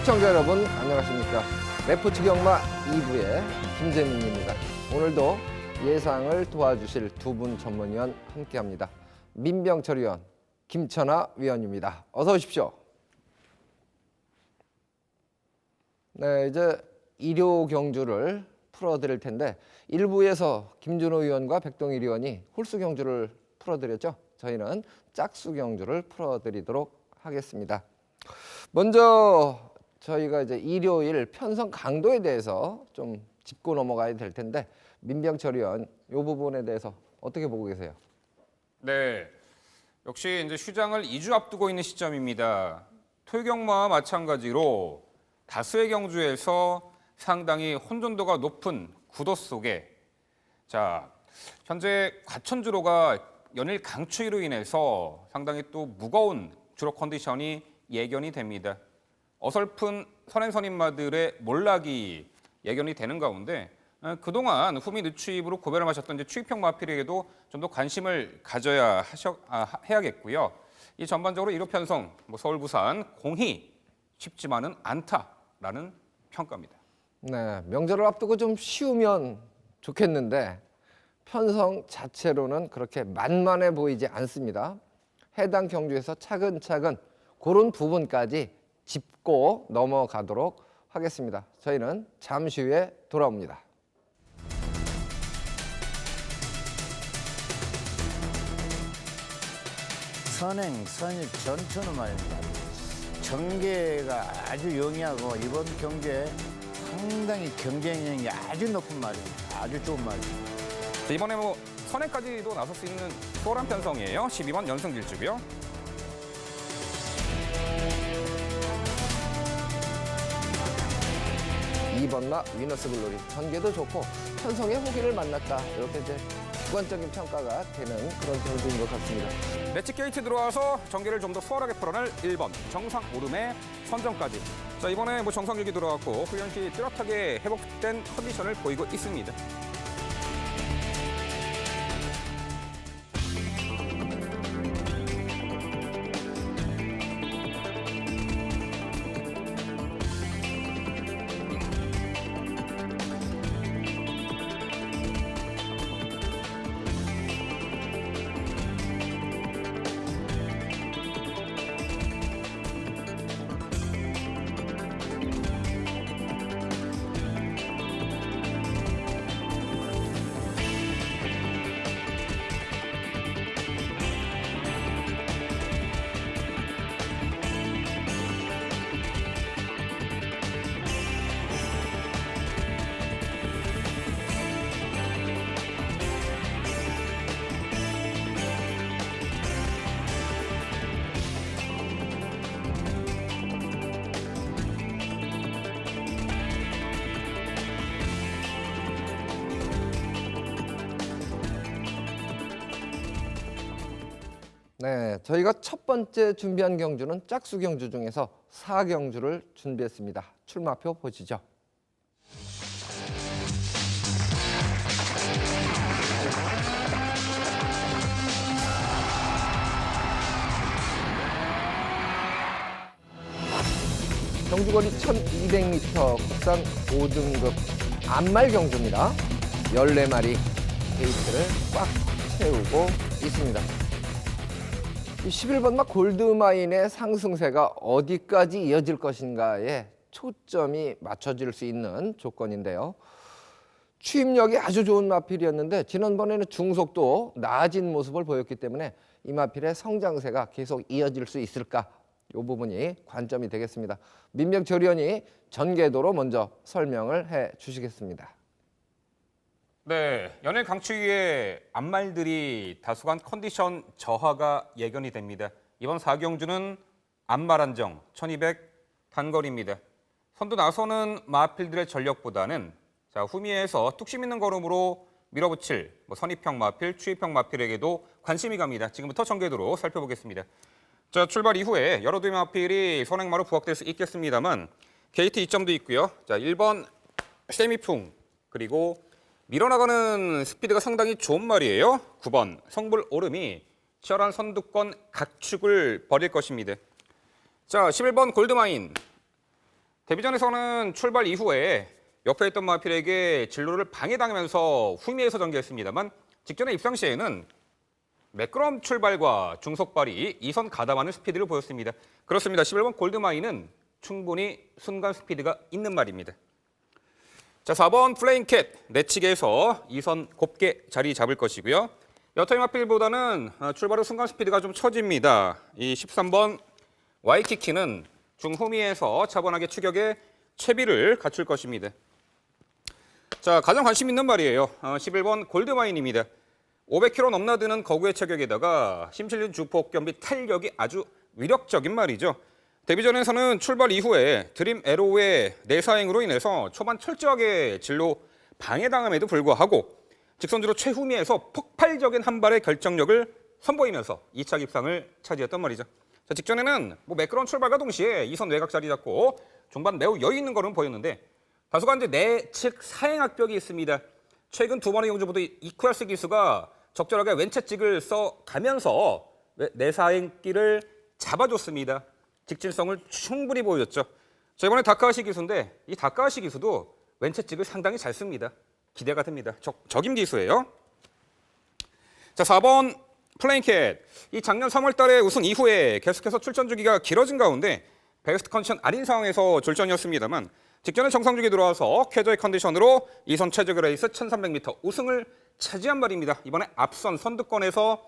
시청자 여러분 안녕하십니까. 레포츠 경마 2부의 김재민입니다. 오늘도 예상을 도와주실 두 분 전문위원 함께합니다. 민병철 위원, 김천하 위원입니다. 어서 오십시오. 네, 이제 일요 경주를 풀어드릴 텐데 1부에서 김준호 위원과 백동일 위원이 홀수 경주를 풀어드렸죠. 저희는 짝수 경주를 풀어드리도록 하겠습니다. 먼저 저희가 이제 일요일 편성 강도에 대해서 좀 짚고 넘어가야 될 텐데 민병철 위원, 이 부분에 대해서 어떻게 보고 계세요? 네, 역시 이제 휴장을 2주 앞두고 있는 시점입니다. 토요경마와 마찬가지로 다수의 경주에서 상당히 혼돈도가 높은 구도 속에 현재 과천주로가 연일 강추위로 인해서 상당히 또 무거운 주로 컨디션이 예견이 됩니다. 어설픈 선행선임마들의 몰락이 예견이 되는 가운데 그동안 후미 늦추입으로 고배를 마셨던 이제 추입형 마필에게도 좀 더 관심을 가져야 해야겠고요. 이 전반적으로 1호 편성, 서울, 부산 공히 쉽지만은 않다라는 평가입니다. 네, 명절을 앞두고 좀 쉬우면 좋겠는데 편성 자체로는 그렇게 만만해 보이지 않습니다. 해당 경주에서 차근차근 그런 부분까지 짚고 넘어가도록 하겠습니다. 저희는 잠시 후에 돌아옵니다. 선행, 선입 전투는 말입니다. 전개가 아주 용이하고 이번 경기에 상당히 경쟁력이 아주 높은 말입니다. 아주 좋은 말입니다. 이번에 선행까지도 나설 수 있는 수월한 편성이에요. 12번 연승 질주고요. 이번마 위너스 글로리 전개도 좋고 편성의 호기를 만났다, 이렇게 이제 주관적인 평가가 되는 그런 경주인 것 같습니다. 매치 게이트 들어와서 전개를 좀 더 수월하게 풀어낼 1번 정상 오름의 선정까지. 이번에 정상일기 들어왔고 훈련 시 뚜렷하게 회복된 컨디션을 보이고 있습니다. 네, 저희가 첫 번째 준비한 경주는 짝수 경주 중에서 4경주를 준비했습니다. 출마표 보시죠. 경주거리 1200m 국산 5등급 안말 경주입니다. 14마리 게이트를 꽉 채우고 있습니다. 11번마 골드마인의 상승세가 어디까지 이어질 것인가에 초점이 맞춰질 수 있는 조건인데요. 추임력이 아주 좋은 마필이었는데 지난번에는 중속도 나아진 모습을 보였기 때문에 이 마필의 성장세가 계속 이어질 수 있을까? 이 부분이 관점이 되겠습니다. 민병철 위원이 전개도로 먼저 설명을 해 주시겠습니다. 네, 연일 강추위에 안말들이 다소간 컨디션 저하가 예견이 됩니다. 이번 4경주는 안말 안정 1200 단거리입니다. 선두 나서는 마필들의 전력보다는 후미에서 뚝심 있는 걸음으로 밀어붙일 선입형 마필, 추입형 마필에게도 관심이 갑니다. 지금부터 전개도로 살펴보겠습니다. 출발 이후에 여러 두의 마필이 선행마로 부각될 수 있겠습니다만 게이트 2점도 있고요. 1번 세미풍, 그리고 밀어나가는 스피드가 상당히 좋은 말이에요. 9번 성불 오름이 치열한 선두권 각축을 벌일 것입니다. 11번 골드마인. 데뷔전에서는 출발 이후에 옆에 있던 마필에게 진로를 방해당하면서 후미에서 전개했습니다만 직전에 입상 시에는 매끄러운 출발과 중속발이 2선 가담하는 스피드를 보였습니다. 그렇습니다. 11번 골드마인은 충분히 순간 스피드가 있는 말입니다. 자, 4번 플레인캣 내치기에서 2선 곱게 자리 잡을 것이고요. 여타임 마필보다는 출발 후 순간 스피드가 좀 처집니다. 이 13번 와이키키는 중후미에서 차분하게 추격에 채비를 갖출 것입니다. 자, 가장 관심 있는 말이에요. 11번 골드마인입니다. 500km 넘나드는 거구의 체격에다가 심실린 주폭 겸비 탄력이 아주 위력적인 말이죠. 데뷔전에서는 출발 이후에 드림 에로우의 내사행으로 인해서 초반 철저하게 진로 방해당함에도 불구하고 직선주로 최후미에서 폭발적인 한 발의 결정력을 선보이면서 2차 입상을 차지했단 말이죠. 자, 직전에는 매끄러운 출발과 동시에 2선 외곽 자리 잡고 종반 매우 여유 있는 걸음 보였는데 다소간 이제 내측 사행 악벽이 있습니다. 최근 두 번의 경주 모두 이쿠야스 기수가 적절하게 왼채찍을 써가면서 내사행길을 잡아줬습니다. 직진성을 충분히 보여줬죠. 자, 이번에 다카하시 기수인데 이 다카하시 기수도 왼채찍을 상당히 잘 씁니다. 기대가 됩니다. 적임 기수예요. 자, 4번 플레인캣. 이 작년 3월 달에 우승 이후에 계속해서 출전 주기가 길어진 가운데 베스트 컨디션 아닌 상황에서 출전이었습니다만 직전에 정상 주기 들어와서 쾌저의 컨디션으로 2선 최저기 레이스 1300m 우승을 차지한 말입니다. 이번에 앞선 선두권에서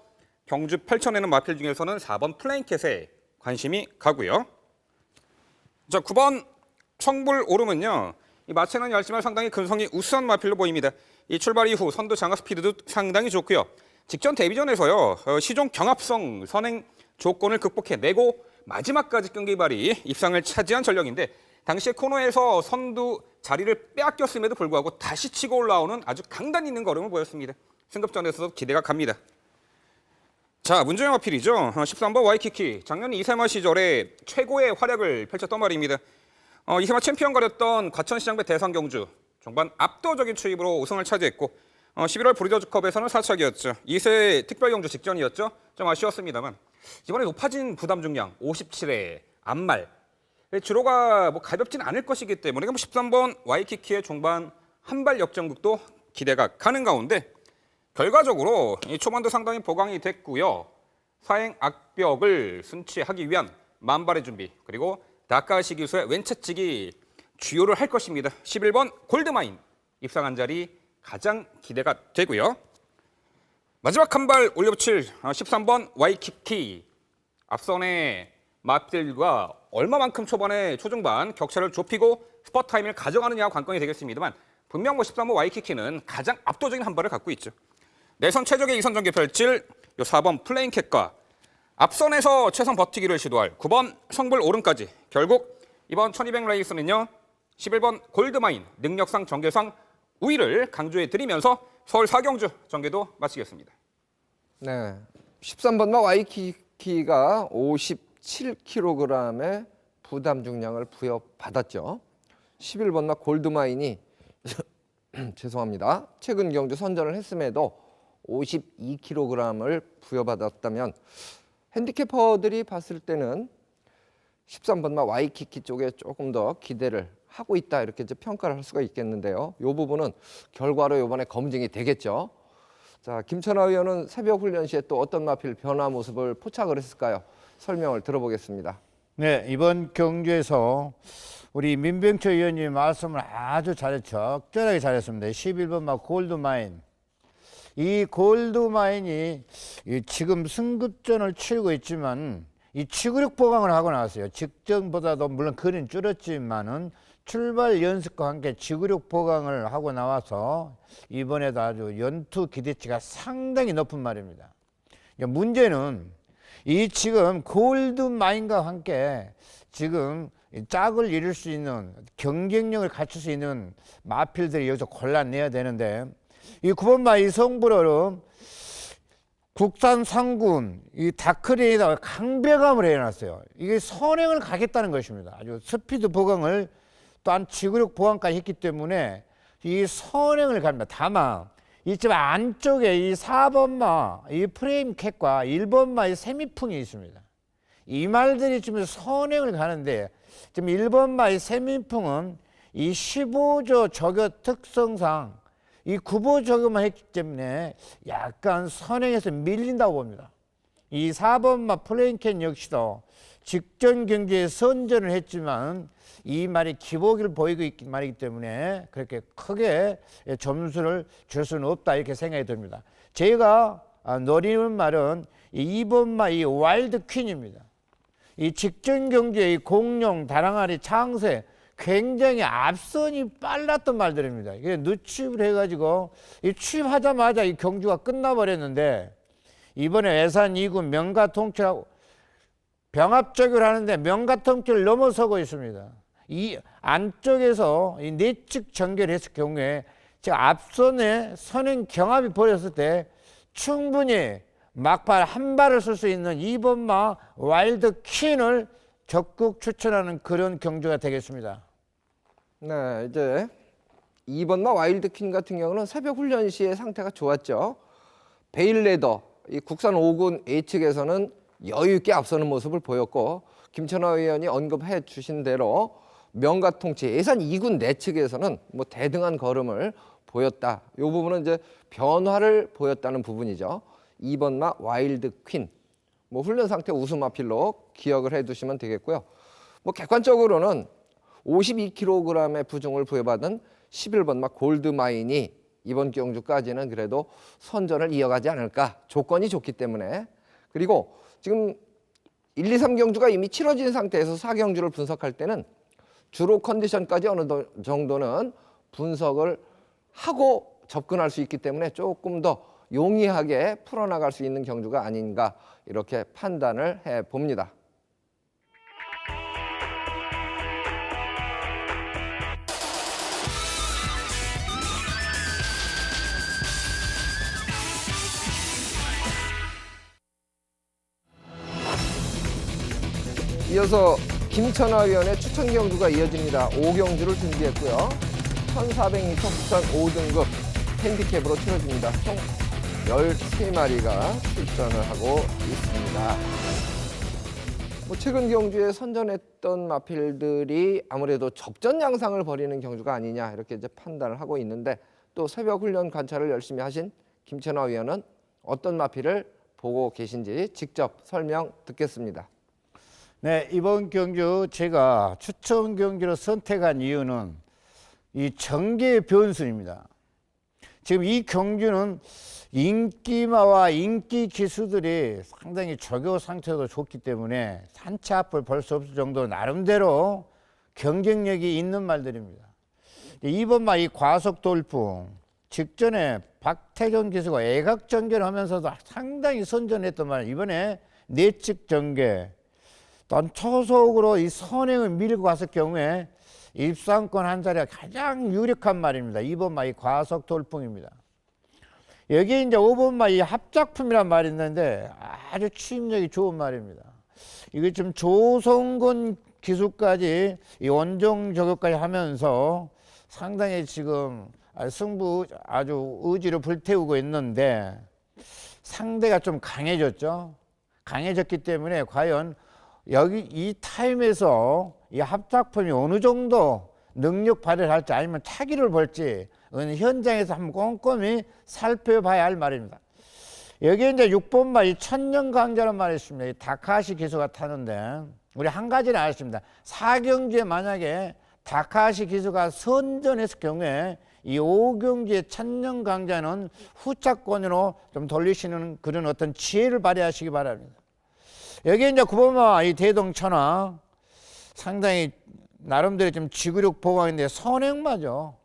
경주 펼쳐내는 마필 중에서는 4번 플레인캣에 관심이 가고요. 자, 9번 청불 오름은요. 이 마체는 얇지만 상당히 근성이 우수한 마필로 보입니다. 이 출발 이후 선두 장하 스피드도 상당히 좋고요. 직전 데뷔전에서요. 시종 경합성 선행 조건을 극복해내고 마지막까지 끈기 발휘 입상을 차지한 전력인데 당시에 코너에서 선두 자리를 빼앗겼음에도 불구하고 다시 치고 올라오는 아주 강단 있는 걸음을 보였습니다. 승급전에서도 기대가 갑니다. 자, 문정영 마필이죠. 13번 와이키키. 작년 이세마 시절에 최고의 활약을 펼쳤던 말입니다. 이세마 챔피언 가렸던 과천시장배 대상경주 종반 압도적인 추입으로 우승을 차지했고 11월 브리더즈컵에서는 4착이었죠. 2세 특별경주 직전이었죠. 좀 아쉬웠습니다만 이번에 높아진 부담 중량 57회 앞말 주로가 가볍진 않을 것이기 때문에 13번 와이키키의 종반 한발 역전극도 기대가 가는 가운데 결과적으로 이 초반도 상당히 보강이 됐고요. 사행 악벽을 순치하기 위한 만발의 준비 그리고 다카하시 기수의 왼채찍이 주요를 할 것입니다. 11번 골드마인 입상한 자리 가장 기대가 되고요. 마지막 한 발 올려붙일 13번 와이키키. 앞선의 마필과 얼마만큼 초반에 초중반 격차를 좁히고 스퍼트 타임을 가져가느냐가 관건이 되겠습니다만 분명 13번 와이키키는 가장 압도적인 한 발을 갖고 있죠. 내선 최적의 2선 전개 펼칠 4번 플레인캣과 앞선에서 최선 버티기를 시도할 9번 성불 오름까지 결국 이번 1200 레이스는요. 11번 골드마인 능력상 전개상 우위를 강조해 드리면서 서울 4경주 전개도 마치겠습니다. 네, 13번마 와이키키가 57kg의 부담 중량을 부여받았죠. 11번마 골드마인이 죄송합니다. 최근 경주 선전을 했음에도 52kg을 부여받았다면 핸디캐퍼들이 봤을 때는 13번마 와이키키 쪽에 조금 더 기대를 하고 있다 이렇게 이제 평가를 할 수가 있겠는데요. 이 부분은 결과로 이번에 검증이 되겠죠. 자, 김천하 의원은 새벽 훈련 시에 또 어떤 마필 변화 모습을 포착을 했을까요? 설명을 들어보겠습니다. 네, 이번 경주에서 우리 민병철 의원님 말씀을 아주 적절하게 잘했습니다. 11번 골드마인. 이 골드마인이 지금 승급전을 치르고 있지만 이 지구력 보강을 하고 나왔어요. 직전보다도 물론 거리는 줄었지만은 출발 연습과 함께 지구력 보강을 하고 나와서 이번에도 아주 연투 기대치가 상당히 높은 말입니다. 문제는 이 지금 골드마인과 함께 지금 짝을 이룰 수 있는 경쟁력을 갖출 수 있는 마필들이 여기서 골라내야 되는데 이 9번마 이 성불어름 국산 상군 이 다크레인에다가 강배감을 해놨어요. 이게 선행을 가겠다는 것입니다. 아주 스피드 보강을 또한 지구력 보강까지 했기 때문에 이 선행을 갑니다. 다만 이집 안쪽에 이 4번마 이 프레임 캣과 1번마 이 세미풍이 있습니다. 이 말들이 지금 선행을 가는데 지금 1번 마이 세민풍은 이 15조 저교 특성상 이 구보 저교만 했기 때문에 약간 선행에서 밀린다고 봅니다. 이 4번 마 플레인캔 역시도 직전 경기에 선전을 했지만 이 말이 기복을 보이고 있기 말이기 때문에 그렇게 크게 점수를 줄 수는 없다 이렇게 생각이 듭니다. 제가 노리는 말은 이 2번 마 이 와일드 퀸입니다. 이 직전 경기의 이 공룡, 다랑아리, 창세 굉장히 앞선이 빨랐던 말들입니다. 이게 늦취입을 해가지고 이 취입하자마자 이 경주가 끝나버렸는데 이번에 외산 2군 명가통치하고 병합적을 하는데 명가통치를 넘어서고 있습니다. 이 안쪽에서 이 내측 전개를 했을 경우에 제가 앞선에 선행 경합이 벌였을 때 충분히 막발 한 발을 쓸 수 있는 2번 마 와일드 퀸을 적극 추천하는 그런 경주가 되겠습니다. 네, 이제 2번 마 와일드 퀸 같은 경우는 새벽 훈련 시에 상태가 좋았죠. 베일레더 이 국산 5군 A측에서는 여유 있게 앞서는 모습을 보였고 김천하 의원이 언급해 주신 대로 명가통치 예산 2군 내측에서는 뭐 대등한 걸음을 보였다. 이 부분은 이제 변화를 보였다는 부분이죠. 2번 마 와일드 퀸. 뭐 훈련 상태 우승 마필로 기억을 해 두시면 되겠고요. 뭐 객관적으로는 52kg의 부중을 부여받은 11번 마 골드마인이 이번 경주까지는 그래도 선전을 이어가지 않을까. 조건이 좋기 때문에. 그리고 지금 1, 2, 3경주가 이미 치러진 상태에서 4경주를 분석할 때는 주로 컨디션까지 어느 정도는 분석을 하고 접근할 수 있기 때문에 조금 더 용이하게 풀어나갈 수 있는 경주가 아닌가 이렇게 판단을 해봅니다. 이어서 김천하 위원의 추천 경주가 이어집니다. 5경주를 준비했고요. 1400m 국산 5등급 핸디캡으로 치러집니다. 총 13마리가 출전을 하고 있습니다. 뭐 최근 경주에 선전했던 마필들이 아무래도 접전 양상을 벌이는 경주가 아니냐 이렇게 이제 판단을 하고 있는데 또 새벽 훈련 관찰을 열심히 하신 김천하 위원은 어떤 마필을 보고 계신지 직접 설명 듣겠습니다. 네, 이번 경주 제가 추천 경주로 선택한 이유는 이 전개의 변수입니다. 지금 이 경주는 인기마와 인기 기수들이 상당히 저교 상태도 좋기 때문에 한치 앞을 볼 수 없을 정도로 나름대로 경쟁력이 있는 말들입니다. 2번 마 이 과속 돌풍 직전에 박태경 기수가 애각 전개를 하면서도 상당히 선전했던 말 이번에 내측 전개 또 초속으로 이 선행을 밀고 갔을 경우에 입상권 한 자리가 가장 유력한 말입니다. 2번 마 이 과속 돌풍입니다. 여기 이제 5번 마 이 합작품이란 말이 있는데 아주 취임력이 좋은 말입니다. 이게 지금 조성근 기수까지 이 원정 저격까지 하면서 상당히 지금 승부 아주 의지를 불태우고 있는데 상대가 좀 강해졌죠. 강해졌기 때문에 과연 여기 이 타임에서 이 합작품이 어느 정도 능력 발휘를 할지 아니면 차기를 볼지 현장에서 한번 꼼꼼히 살펴봐야 할 말입니다. 여기 이제 6번 마 이 천년 강자란 말이 있습니다. 이 다카시 기수가 타는데 우리 한 가지는 알았습니다. 4경주에 만약에 다카시 기수가 선전했을 경우에 이 5경주의 천년 강자는 후차권으로 좀 돌리시는 그런 어떤 지혜를 발휘하시기 바랍니다. 여기 이제 9번 마 이 대동천하 상당히 나름대로 좀 지구력 보강인데 선행마죠.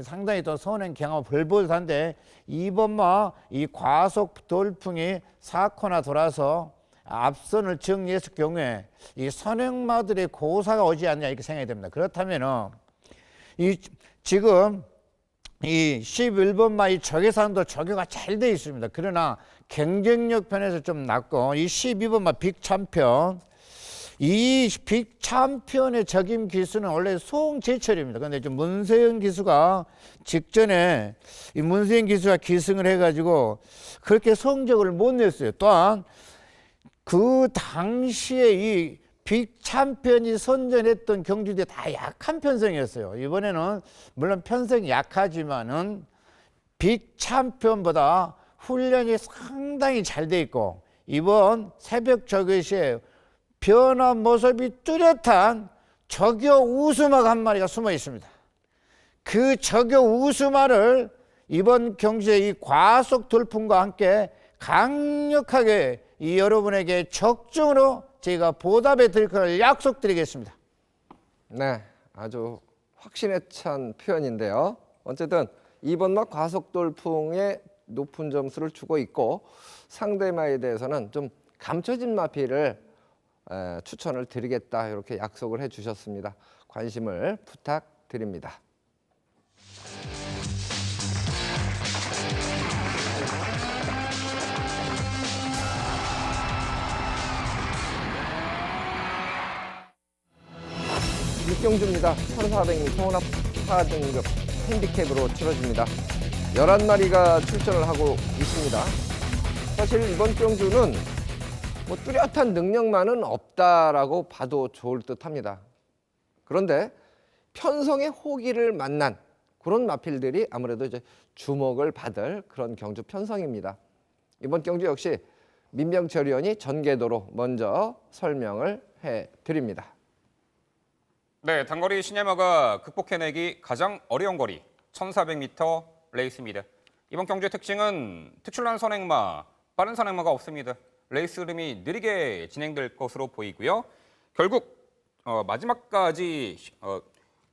상당히 또 선행 경험 벌벌한데 2번 마 이 과속 돌풍이 4코나 돌아서 앞선을 정리했을 경우에 이 선행마들의 고사가 오지 않냐 이렇게 생각이 됩니다. 그렇다면은 이 지금 이 11번 마 이 적외선도 저교가 잘 돼 있습니다. 그러나 경쟁력 편에서 좀 낮고 이 12번 마 빅챔피언 이 빅챔피언의 적임 기수는 원래 송재철입니다. 그런데 좀 문세영 기수가 직전에 이 문세영 기수가 기승을 해가지고 그렇게 성적을 못 냈어요. 또한 그 당시에 이 빅 챔피언이 선전했던 경주들이 다 약한 편성이었어요. 이번에는 물론 편성이 약하지만은 빅 챔피언보다 훈련이 상당히 잘 돼 있고, 이번 새벽 저것이 변한 모습이 뚜렷한 저교 우수마가 한 마리가 숨어 있습니다. 그 저교 우수마를 이번 경주의 이 과속 돌풍과 함께 강력하게 이 여러분에게 적중으로 제가 보답해 드릴 것을 약속드리겠습니다. 네, 아주 확신에 찬 표현인데요. 어쨌든 이번 막 과속 돌풍에 높은 점수를 주고 있고, 상대마에 대해서는 좀 감춰진 마피를 추천을 드리겠다, 이렇게 약속을 해주셨습니다. 관심을 부탁드립니다. 육경주입니다. 1400m 혼합 4등급 핸디캡으로 치러집니다. 11마리가 출전을 하고 있습니다. 사실 이번 경주는 뭐 뚜렷한 능력만은 없다라고 봐도 좋을 듯합니다. 그런데 편성의 호기를 만난 그런 마필들이 아무래도 이제 주목을 받을 그런 경주 편성입니다. 이번 경주 역시 민병철 의원이 전개도로 먼저 설명을 해드립니다. 네, 단거리 시내마가 극복해내기 가장 어려운 거리 1400m 레이스입니다. 이번 경주의 특징은 특출난 선행마, 빠른 선행마가 없습니다. 레이스 흐름이 느리게 진행될 것으로 보이고요. 결국 마지막까지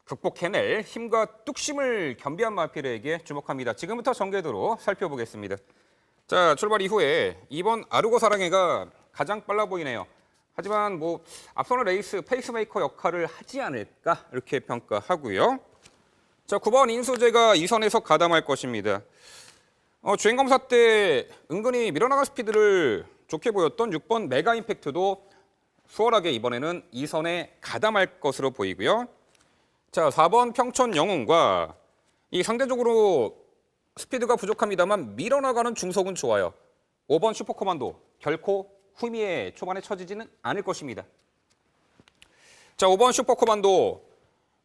극복해낼 힘과 뚝심을 겸비한 마필에게 주목합니다. 지금부터 전개도로 살펴보겠습니다. 자, 출발 이후에 이번 아르고 사랑해가 가장 빨라 보이네요. 하지만 뭐 앞서는 레이스 페이스메이커 역할을 하지 않을까 이렇게 평가하고요. 자, 9번 인수재가 2선에서 가담할 것입니다. 주행 검사 때 은근히 밀어나간 스피드를 좋게 보였던 6번 메가 임팩트도 수월하게 이번에는 2선에 가담할 것으로 보이고요. 자, 4번 평촌 영웅과 이 상대적으로 스피드가 부족합니다만 밀어나가는 중속은 좋아요. 5번 슈퍼코만도 결코 후미에 초반에 처지지는 않을 것입니다. 자, 5번 슈퍼코만도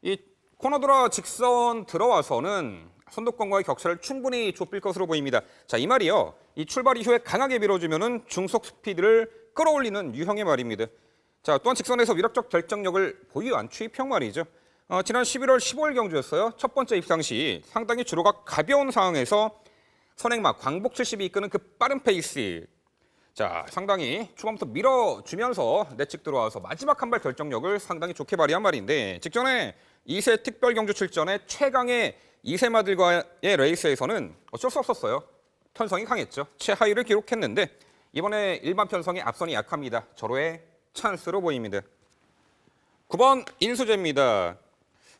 이 코너드라 직선 들어와서는 선두권과의 격차를 충분히 좁힐 것으로 보입니다. 자, 이 말이요. 이 출발 이후에 강하게 밀어주면은 중속 스피드를 끌어올리는 유형의 말입니다. 자, 또한 직선에서 위력적 결정력을 보유한 추입형 말이죠. 지난 11월 15일 경주였어요. 첫 번째 입상 시 상당히 주로가 가벼운 상황에서 선행마 광복 70이 이끄는 그 빠른 페이스. 자, 상당히 초반부터 밀어주면서 내측 들어와서 마지막 한 발 결정력을 상당히 좋게 발휘한 말인데, 직전에 2세 특별 경주 출전에 최강의 2세마들과의 레이스에서는 어쩔 수 없었어요. 편성이 강했죠. 최하위를 기록했는데 이번에 일반 편성의 앞선이 약합니다. 절호의 찬스로 보입니다. 9번 인수재입니다.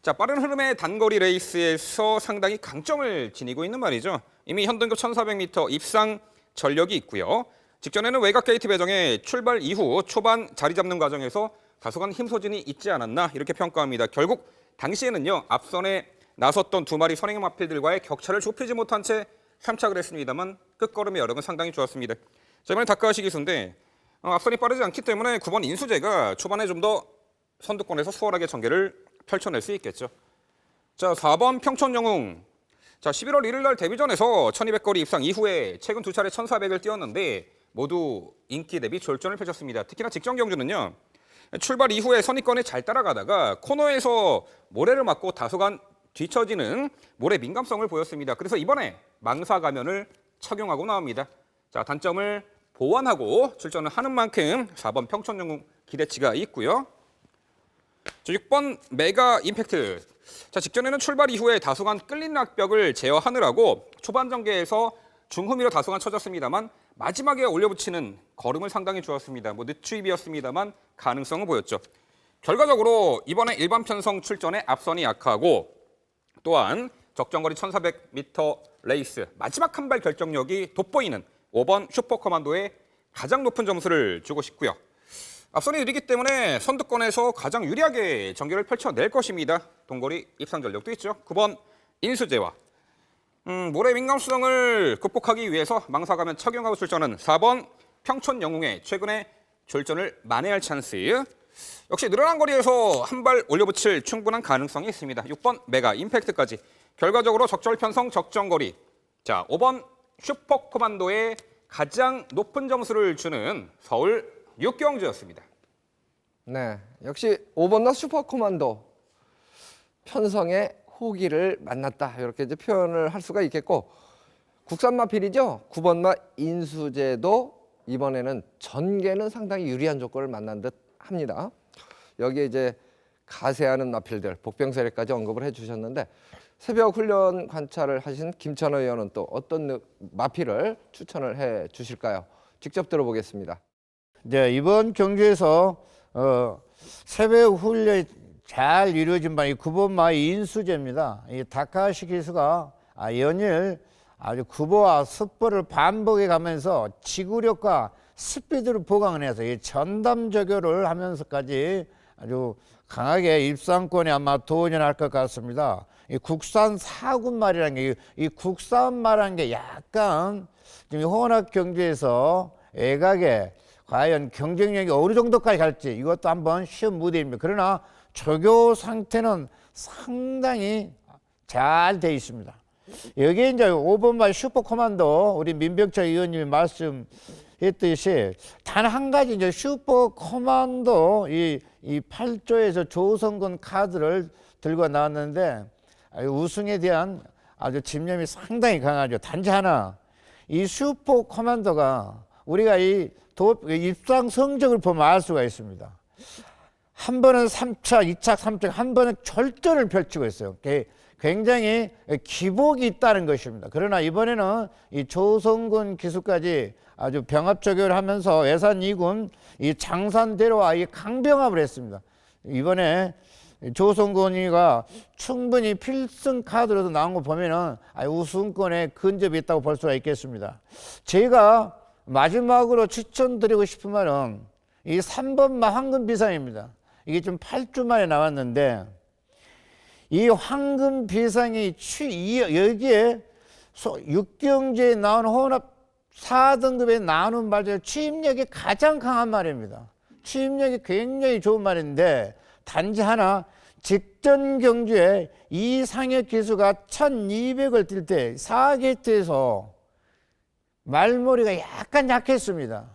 자, 빠른 흐름의 단거리 레이스에서 상당히 강점을 지니고 있는 말이죠. 이미 현등급 1400m 입상 전력이 있고요. 직전에는 외곽 게이트 배정에 출발 이후 초반 자리 잡는 과정에서 다소간 힘 소진이 있지 않았나 이렇게 평가합니다. 결국 당시에는요, 앞선에 나섰던 두 마리 선행 마필들과의 격차를 좁히지 못한 채 참착을 했습니다만 끝걸음의 여력은 상당히 좋았습니다. 자, 이번엔 다카시 기수인데 앞선이 빠르지 않기 때문에 9번 인수재가 초반에 좀 더 선두권에서 수월하게 전개를 펼쳐낼 수 있겠죠. 자, 4번 평촌영웅. 자, 11월 1일 날 데뷔전에서 1200거리 입상 이후에 최근 두 차례 1400을 뛰었는데 모두 인기 대비 졸전을 펼쳤습니다. 특히나 직전 경주는요, 출발 이후에 선입권에 잘 따라가다가 코너에서 모래를 맞고 다소간 뒤처지는 모래 민감성을 보였습니다. 그래서 이번에 망사 가면을 착용하고 나옵니다. 자, 단점을 보완하고 출전을 하는 만큼 4번 평촌영웅 기대치가 있고요. 자, 6번 메가 임팩트. 자, 직전에는 출발 이후에 다소간 끌린 낙벽을 제어하느라고 초반 전개에서 중후미로 다소간 쳐졌습니다만 마지막에 올려붙이는 걸음을 상당히 좋았습니다. 뭐 늦추입이었습니다만 가능성은 보였죠. 결과적으로 이번에 일반 편성 출전에 앞선이 약하고 또한 적정거리 1400m 레이스 마지막 한 발 결정력이 돋보이는 5번 슈퍼커만도에 가장 높은 점수를 주고 싶고요. 앞선이 느리기 때문에 선두권에서 가장 유리하게 전개를 펼쳐낼 것입니다. 동거리 입상 전력도 있죠. 9번 인수재와 모래 민감성을 극복하기 위해서 망사가면 착용하고 출전은 4번 평촌영웅의 최근에 졸전을 만회할 찬스. 역시 늘어난 거리에서 한 발 올려붙일 충분한 가능성이 있습니다. 6번 메가 임팩트까지. 결과적으로 적절 편성 적정 거리. 자, 5번 슈퍼 코만도의 가장 높은 점수를 주는 서울 6경주였습니다. 네, 역시 5번마 슈퍼 코만도 편성의 호기를 만났다 이렇게 이제 표현을 할 수가 있겠고 국산 마필이죠. 9번마 인수제도 이번에는 전개는 상당히 유리한 조건을 만난 듯 합니다. 여기에 이제 가세하는 마필들 복병세례까지 언급을 해주셨는데 새벽 훈련 관찰을 하신 김천호 의원은 또 어떤 마필을 추천을 해 주실까요? 직접 들어보겠습니다. 네, 이번 경주에서 새벽 훈련이 잘 이루어진 바이 9번마 인수제입니다. 이 다카시 기수가 연일 아주 구보와 습보를 반복해 가면서 지구력과 스피드를 보강을 해서 이 전담 저교를 하면서까지 아주 강하게 입상권에 아마 도전할 것 같습니다. 이 국산 4군말이라는 게 이 국산말이라는 게 약간 지금 혼합 경주에서 애각에 과연 경쟁력이 어느 정도까지 갈지 이것도 한번 시험 무대입니다. 그러나 조교 상태는 상당히 잘 돼 있습니다. 여기에 이제 5번말 슈퍼 코만도 우리 민병철 의원님이 말씀했듯이 단 한 가지 이제 슈퍼 코만도 이 8조에서 조성근 카드를 들고 나왔는데 우승에 대한 아주 집념이 상당히 강하죠. 단지 하나 이 슈퍼 코만도가 우리가 이 입상 성적을 보면 알 수가 있습니다. 한 번은 3차, 2차, 3차, 한 번은 절전을 펼치고 있어요. 굉장히 기복이 있다는 것입니다. 그러나 이번에는 이 조성근 기수까지 아주 병합 적용을 하면서 예산 2군 이 장산대로와 이 강병합을 했습니다. 이번에 조성근이가 충분히 필승 카드로도 나온 거 보면은 우승권에 근접이 있다고 볼 수가 있겠습니다. 제가 마지막으로 추천드리고 싶은 말은 이 3번마 황금 비상입니다. 이게 좀 8주 만에 나왔는데 이 황금 비상이 여기에 6경주에 나온 혼합 4등급에 나오는 말들 취입력이 가장 강한 말입니다. 취입력이 굉장히 좋은 말인데 단지 하나 직전 경주에 이 상혁 기수가 1200을 뛸 때 4게이트에서 말머리가 약간 약했습니다.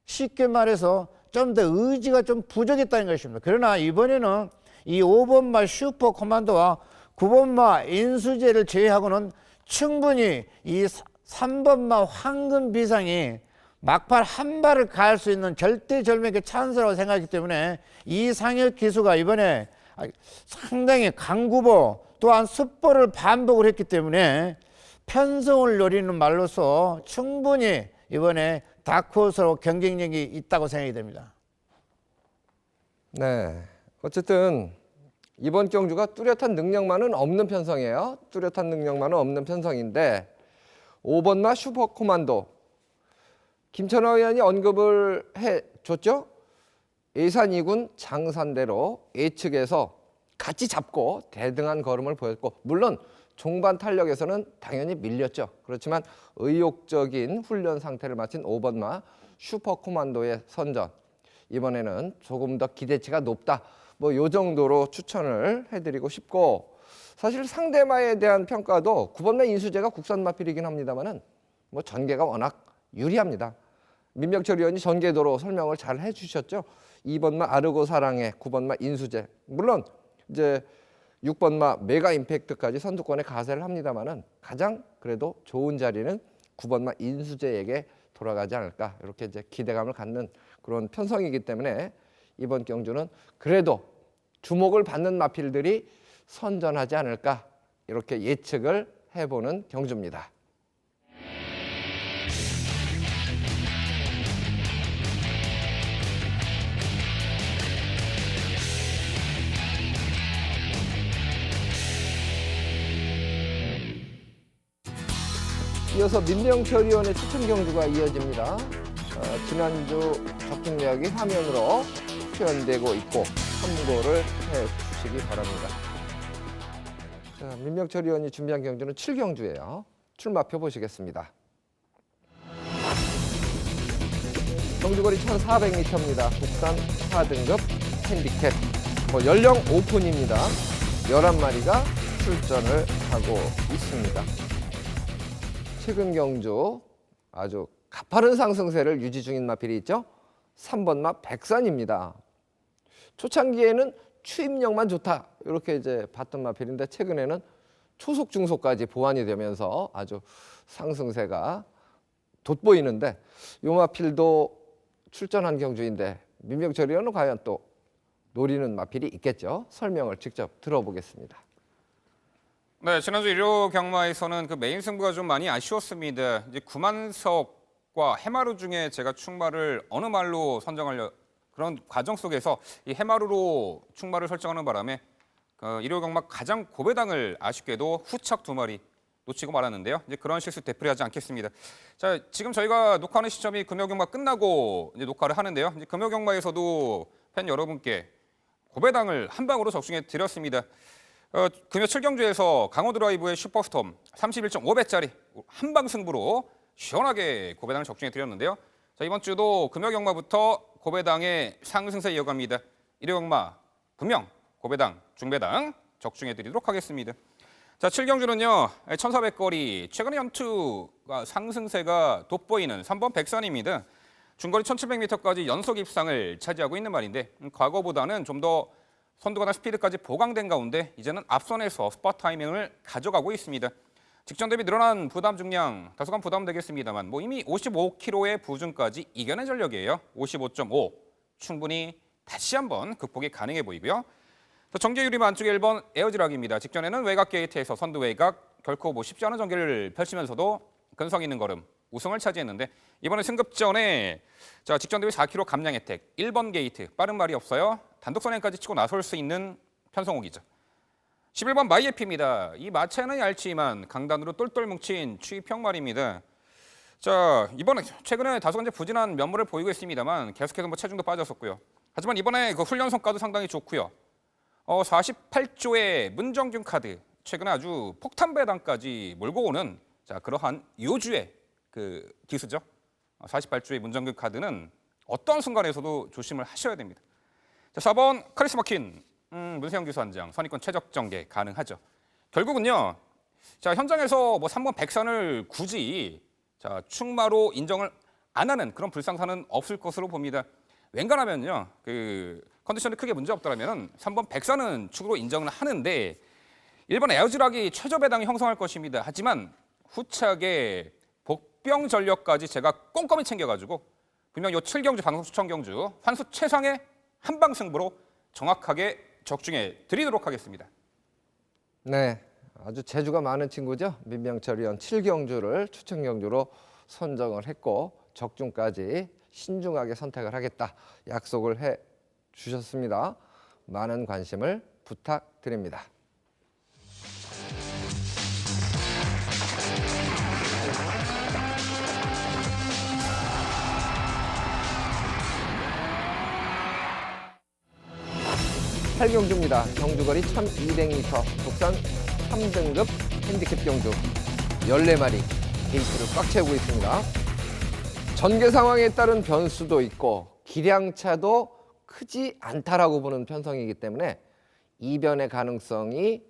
쉽게 말해서 좀 더 의지가 좀 부족했다는 것입니다. 그러나 이번에는 이 5번마 슈퍼 코만도와 9번마 인수제를 제외하고는 충분히 이 3번마 황금 비상이 막판 한 발을 가할 수 있는 절대절명의 찬스라고 생각하기 때문에 이 상혁 기수가 이번에 상당히 강구보 또한 습보를 반복을 했기 때문에 편성을 노리는 말로서 충분히 이번에 다크호스로 경쟁력이 있다고 생각이 됩니다. 네, 어쨌든 이번 경주가 뚜렷한 능력만은 없는 편성이에요. 뚜렷한 능력만은 없는 편성인데 5번마 슈퍼 코만도 김천호 의원이 언급을 해줬죠. 예산 2군 장산대로 예측에서 같이 잡고 대등한 걸음을 보였고 물론 종반 탄력에서는 당연히 밀렸죠. 그렇지만 의욕적인 훈련 상태를 마친 5번마 슈퍼 코만도의 선전 이번에는 조금 더 기대치가 높다. 뭐 요 정도로 추천을 해드리고 싶고 사실 상대마에 대한 평가도 9번마 인수제가 국산 마필이긴 합니다만은 뭐 전개가 워낙 유리합니다. 민병철 의원이 전개도로 설명을 잘 해주셨죠. 2번마 아르고 사랑의 9번마 인수제 물론 이제 6번마 메가 임팩트까지 선두권에 가세를 합니다만은 가장 그래도 좋은 자리는 9번마 인수제에게 돌아가지 않을까 이렇게 이제 기대감을 갖는 그런 편성이기 때문에 이번 경주는 그래도 주목을 받는 마필들이 선전하지 않을까 이렇게 예측을 해보는 경주입니다. 이어서 민병철 의원의 추천 경주가 이어집니다. 지난주 적중력이 화면으로 표현되고 있고 참고를 해주시기 바랍니다. 자, 민병철 의원이 준비한 경주는 7경주예요. 출마표 보시겠습니다. 경주거리 1,400m입니다. 국산 4등급 핸디캡. 연령 오픈입니다. 11마리가 출전을 하고 있습니다. 최근 경주 아주 가파른 상승세를 유지 중인 마필이 있죠. 3번 마 백산입니다. 초창기에는 추임력만 좋다 이렇게 이제 봤던 마필인데 최근에는 초속 중속까지 보완이 되면서 아주 상승세가 돋보이는데 요 마필도 출전한 경주인데 민병철 의원은 과연 또 노리는 마필이 있겠죠. 설명을 직접 들어보겠습니다. 네, 지난주 일요 경마에서는 그 메인 승부가 좀 많이 아쉬웠습니다. 이제 구만석과 해마루 중에 제가 충마를 어느 말로 선정하려 그런 과정 속에서 이 해마루로 충마를 설정하는 바람에 일요 경마 가장 고배당을 아쉽게도 후착 2마리 놓치고 말았는데요. 이제 그런 실수 되풀이하지 않겠습니다. 자, 지금 저희가 녹화하는 시점이 금요경마 끝나고 이제 녹화를 하는데요. 이제 금요경마에서도 팬 여러분께 고배당을 한 방으로 적중해 드렸습니다. 금요 7경주에서 강호 드라이브의 슈퍼스톰 31.5배짜리 한방 승부로 시원하게 고배당을 적중해 드렸는데요. 자, 이번 주도 금요 경마부터 고배당의 상승세 이어갑니다. 일요 경마 분명 고배당, 중배당 적중해 드리도록 하겠습니다. 자, 7경주는요. 1,400거리 최근의 연투가 상승세가 돋보이는 3번 백산입니다. 중거리 1,700m까지 연속 입상을 차지하고 있는 말인데 과거보다는 좀 더 선두가나 스피드까지 보강된 가운데 이제는 앞선에서 스팟 타이밍을 가져가고 있습니다. 직전 대비 늘어난 부담 중량 다소간 부담되겠습니다만 이미 55kg의 부중까지 이겨낸 전력이에요. 55.5 충분히 다시 한번 극복이 가능해 보이고요. 전개 유리 안쪽에 1번 에어지락입니다. 직전에는 외곽 게이트에서 선두 외곽 결코 쉽지 않은 전개를 펼치면서도 근성 있는 걸음 우승을 차지했는데 이번에 승급전에 자, 직전 대비 4kg 감량 혜택 1번 게이트 빠른 말이 없어요. 단독 선행까지 치고 나설 수 있는 편성옥이죠. 11번 마이에피입니다. 이 마체는 얇지만 강단으로 똘똘 뭉친 취평 말입니다. 자, 이번에 최근에 다소 이제 부진한 면모를 보이고 있습니다만 계속해서 체중도 빠졌었고요. 하지만 이번에 그 훈련 성과도 상당히 좋고요. 48조의 문정균 카드 최근에 아주 폭탄 배당까지 몰고 오는 자, 그러한 요주의 그 기수죠. 48조의 문정균 카드는 어떤 순간에서도 조심을 하셔야 됩니다. 자, 4번 카리스마 퀸 문세영 기수 한 장 선입권 최적 전개 가능하죠. 결국은요. 자, 현장에서 3번 백산을 굳이 자, 충마로 인정을 안 하는 그런 불상사는 없을 것으로 봅니다. 웬간하면요. 그 컨디션이 크게 문제 없더라면은 3번 백산은 축으로 인정을 하는데 1번 에어지락이 최저 배당이 형성할 것입니다. 하지만 후착에 복병 전력까지 제가 꼼꼼히 챙겨가지고 분명 요 7경주 방송 추천 경주 환수 최상의 한방 승부로 정확하게 적중해 드리도록 하겠습니다. 네, 아주 재주가 많은 친구죠. 민병철 의원 7경주를 추천 경주로 선정을 했고 적중까지 신중하게 선택을 하겠다 약속을 해 주셨습니다. 많은 관심을 부탁드립니다. 팔경주입니다. 경주거리 1,200m, 국산 3등급 핸디캡 경주 14마리 게이트를 꽉 채우고 있습니다. 전개 상황에 따른 변수도 있고 기량차도 크지 않다라고 보는 편성이기 때문에 이변의 가능성이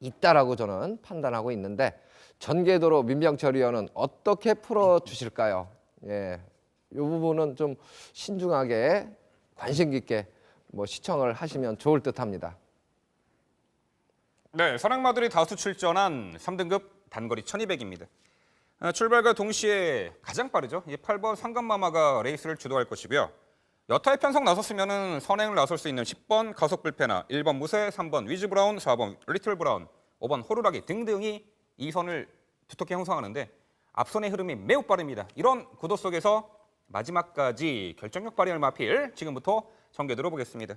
있다라고 저는 판단하고 있는데 전개도로 민병철 의원은 어떻게 풀어주실까요? 예, 이 부분은 좀 신중하게 관심 깊게 시청을 하시면 좋을 듯합니다. 네, 선행마들이 다수 출전한 3등급 단거리 1200입니다. 출발과 동시에 가장 빠르죠. 8번 상감마마가 레이스를 주도할 것이고요. 여타의 편성 나섰으면 선행을 나설 수 있는 10번 가속불패나 1번 무쇠, 3번 위즈브라운, 4번 리틀브라운, 5번 호루라기 등등이 이 선을 두텁게 형성하는데 앞선의 흐름이 매우 빠릅니다. 이런 구도 속에서 마지막까지 결정력 발휘할 마필 지금부터 전개 들어보겠습니다.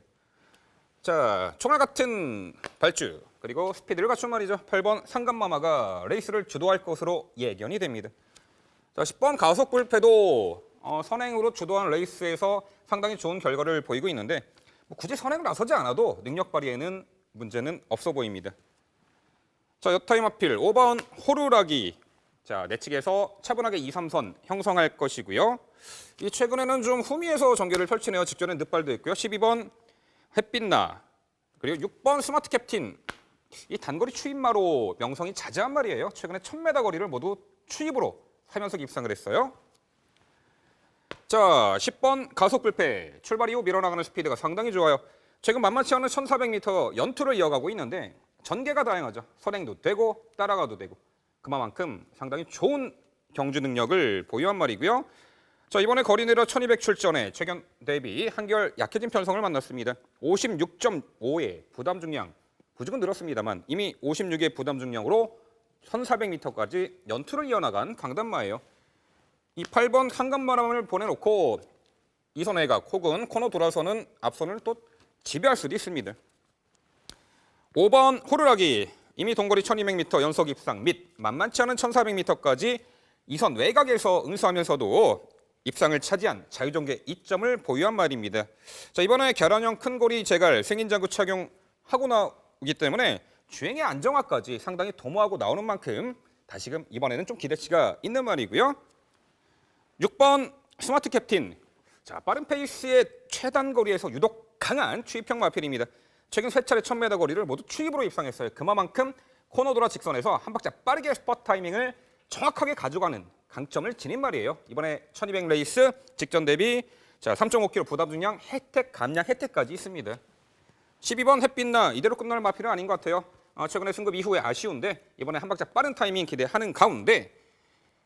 자, 총알 같은 발주 그리고 스피드를 갖춘 말이죠. 8번 상감마마가 레이스를 주도할 것으로 예견이 됩니다. 자, 10번 가속불패도 선행으로 주도한 레이스에서 상당히 좋은 결과를 보이고 있는데 굳이 선행을 나서지 않아도 능력 발휘에는 문제는 없어 보입니다. 자, 여타임 마필 5번 호루라기 자, 내측에서 차분하게 2, 3선 형성할 것이고요. 이 최근에는 좀 후미에서 전개를 펼치네요. 직전에 늦발도 있고요. 12번 햇빛나 그리고 6번 스마트 캡틴. 이 단거리 추입마로 명성이 자자한 말이에요. 최근에 1000m 거리를 모두 추입으로 3연속 입상을 했어요. 자, 10번 가속 불패. 출발 이후 밀어나가는 스피드가 상당히 좋아요. 최근 만만치 않은 1400m 연투를 이어가고 있는데 전개가 다양하죠. 선행도 되고 따라가도 되고 그만큼 상당히 좋은 경주 능력을 보유한 말이고요. 자, 이번에 거리 내려 1200 출전에 최근 대비 한결 약해진 편성을 만났습니다. 56.5의 부담 중량. 부족은 늘었습니다만 이미 56의 부담 중량으로 1400m까지 연투를 이어나간 강단마예요. 이 8번 한간바람을 보내놓고 이선 외곽 혹은 코너 돌아서는 앞선을 또 지배할 수도 있습니다. 5번 호루라기. 이미 동거리 1200m 연속 입상 및 만만치 않은 1400m까지 이선 외곽에서 응수하면서도 입상을 차지한 자유전개 2점을 보유한 말입니다. 자, 이번에 계란형 큰 고리 제갈 승인장구 착용하고 나오기 때문에 주행의 안정화까지 상당히 도모하고 나오는 만큼 다시금 이번에는 좀 기대치가 있는 말이고요. 6번 스마트 캡틴. 자, 빠른 페이스의 최단 거리에서 유독 강한 추입형 마필입니다. 최근 3차례 1000m 거리를 모두 추입으로 입상했어요. 그만큼 코너 돌아 직선에서 한 박자 빠르게 스퍼트 타이밍을 정확하게 가져가는 강점을 지닌 말이에요. 이번에 1200 레이스 직전 대비 자 3.5kg 부담 중량 혜택 감량 혜택까지 있습니다. 12번 햇빛나 이대로 끝날 마필은 아닌 것 같아요. 최근에 승급 이후에 아쉬운데 이번에 한 박자 빠른 타이밍 기대하는 가운데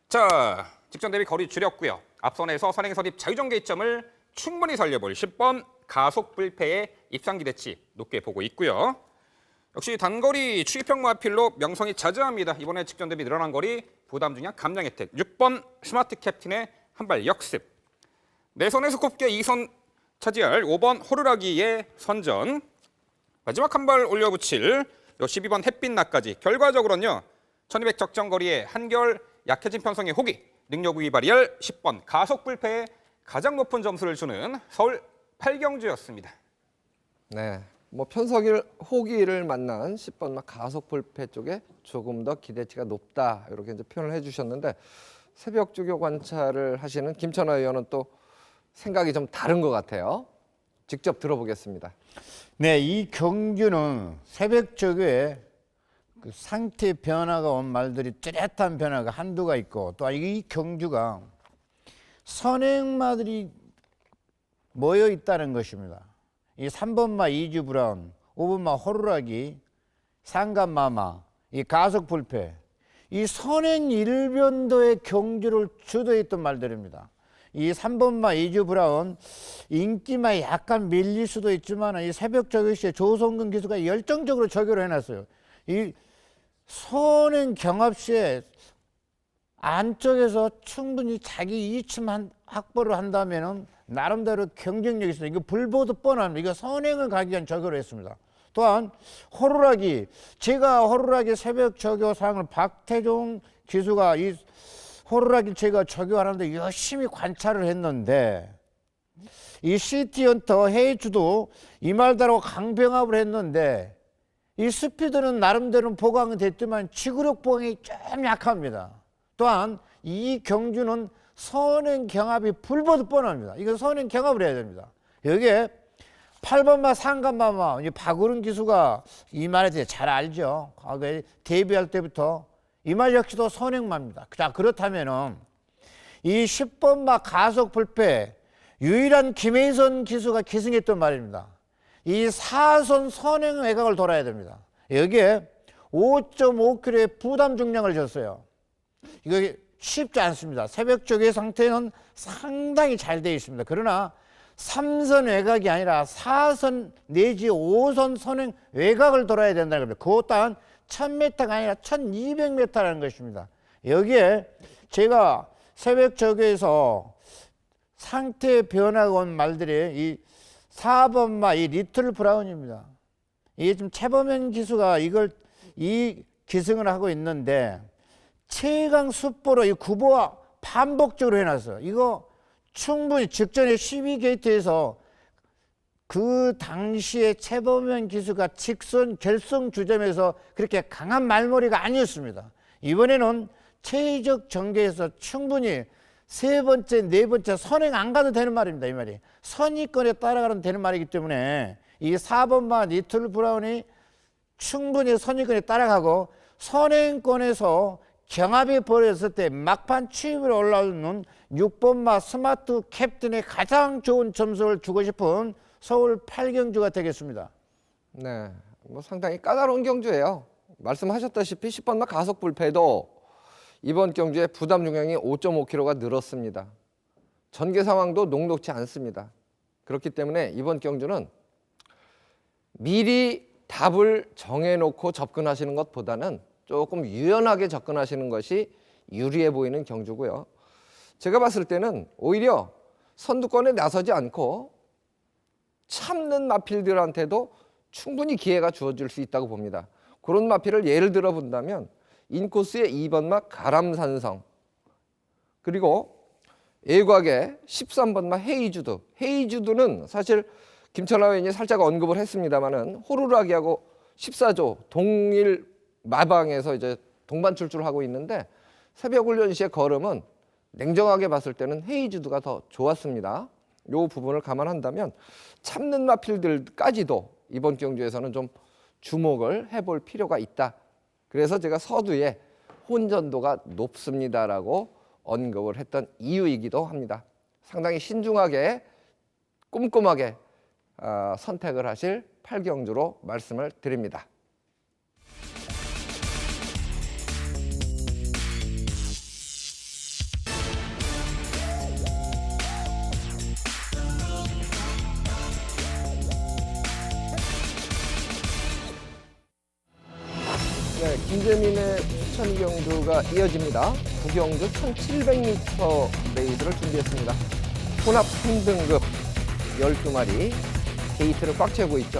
자 직전 대비 거리 줄였고요. 앞선에서 선행 선입 자유전개 이점을 충분히 살려볼 10번 가속 불패의 입상 기대치 높게 보고 있고요. 역시 단거리 추입형 마필로 명성이 자자합니다. 이번에 직전 대비 늘어난 거리 부담 중량 감량 혜택 6번 스마트 캡틴의 한발 역습. 내선에서 곱게 2선 차지할 5번 호루라기의 선전. 마지막 한 발 올려붙일 12번 햇빛나까지. 결과적으로는요. 1200 적정 거리에 한결 약해진 편성의 호기 능력 우위 발휘할 10번 가속 불패에 가장 높은 점수를 주는 서울 8경주였습니다. 네, 뭐 편석일 호기를 만난 10번 가속 불패 쪽에 조금 더 기대치가 높다 이렇게 이제 표현을 해주셨는데 새벽 주교 관찰을 하시는 김천하 의원은 또 생각이 좀 다른 것 같아요. 직접 들어보겠습니다. 네, 이 경주는 새벽 저교에 그 상태 변화가 온 말들이 뚜렷한 변화가 한두가 있고 또 이 경주가 선행마들이 모여 있다는 것입니다. 이 3번마 이주 브라운, 5번마 호루라기, 상간마마, 이 가속 불패, 이 선행 일변도의 경주를 주도했던 말들입니다. 이 3번마 이주 브라운 인기만 약간 밀릴 수도 있지만 이 새벽 저교 시에 조성근 기수가 열정적으로 저교를 해놨어요. 이 선행 경합 시에 안쪽에서 충분히 자기 이춤 확보를 한다면은 나름대로 경쟁력이 있어요. 이거 불보도 뻔합니다. 이거 선행을 가기 위한 저교를 했습니다. 또한 호루라기, 제가 호루라기 새벽 저교 상을 박태종 기수가 이 호루라기 제가 저교하는데 열심히 관찰을 했는데 이 시티헌터 헤이츠도 이 말대로 강병합을 했는데 이 스피드는 나름대로 보강이 됐지만 지구력 보강이 좀 약합니다. 또한 이 경주는 선행 경합이 불보듯 뻔합니다. 이거 선행 경합을 해야 됩니다. 여기에 8번마 상간마마 박우른 기수가 이 말에 대해 잘 알죠. 데뷔할 때부터 이 말 역시도 선행마입니다. 자, 그렇다면은 이 10번마 가속 불패 유일한 김혜선 기수가 기승했던 말입니다. 이 4선 선행 외곽을 돌아야 됩니다. 여기에 5.5kg의 부담 중량을 줬어요. 이거 쉽지 않습니다. 새벽 쪽의 상태는 상당히 잘 되어 있습니다. 그러나 3선 외곽이 아니라 4선 내지 5선 선행 외곽을 돌아야 된다는 겁니다. 그것 또한 1000m가 아니라 1200m라는 것입니다. 여기에 제가 새벽 저교에서 상태 변화가 온 말들이 이 4번마 이 리틀 브라운입니다. 이게 지금 최범현 기수가 이 기승을 하고 있는데 최강 숫보로 이 구보와 반복적으로 해놨어요. 이거 충분히 직전에 12게이트에서 그 당시에 최범현 기수가 직선 결승 주점에서 그렇게 강한 말머리가 아니었습니다. 이번에는 최적 전개에서 충분히 세 번째, 네 번째 선행 안 가도 되는 말입니다. 이 말이. 선의권에 따라가면 되는 말이기 때문에 이 4번마 리틀 브라운이 충분히 선의권에 따라가고 선행권에서 경합이 벌어졌을 때 막판 추입으로 올라오는 6번마 스마트 캡틴의 가장 좋은 점수를 주고 싶은 서울 8경주가 되겠습니다. 네, 뭐 상당히 까다로운 경주예요. 말씀하셨다시피 10번마 가속 불패도 이번 경주에 부담 중량이 5.5kg가 늘었습니다. 전개 상황도 녹록지 않습니다. 그렇기 때문에 이번 경주는 미리 답을 정해놓고 접근하시는 것보다는 조금 유연하게 접근하시는 것이 유리해 보이는 경주고요. 제가 봤을 때는 오히려 선두권에 나서지 않고 참는 마필들한테도 충분히 기회가 주어질 수 있다고 봅니다. 그런 마필을 예를 들어 본다면 인코스의 2번마 가람산성, 그리고 예곽의 13번마 헤이주드. 헤이주드는 사실 김철아 의원이 살짝 언급을 했습니다만은 호루라기하고 14조 동일 마방에서 이제 동반 출주하고 있는데 새벽 훈련 시의 걸음은 냉정하게 봤을 때는 헤이주드가 더 좋았습니다. 이 부분을 감안한다면 참는 마필들까지도 이번 경주에서는 좀 주목을 해볼 필요가 있다. 그래서 제가 서두에 혼전도가 높습니다라고 언급을 했던 이유이기도 합니다. 상당히 신중하게 꼼꼼하게 선택을 하실 8경주로 말씀을 드립니다. 네, 김재민의 추천 경주가 이어집니다. 구경주 1700m 레이스를 준비했습니다. 혼합 3등급 12마리 게이트를 꽉 채우고 있죠.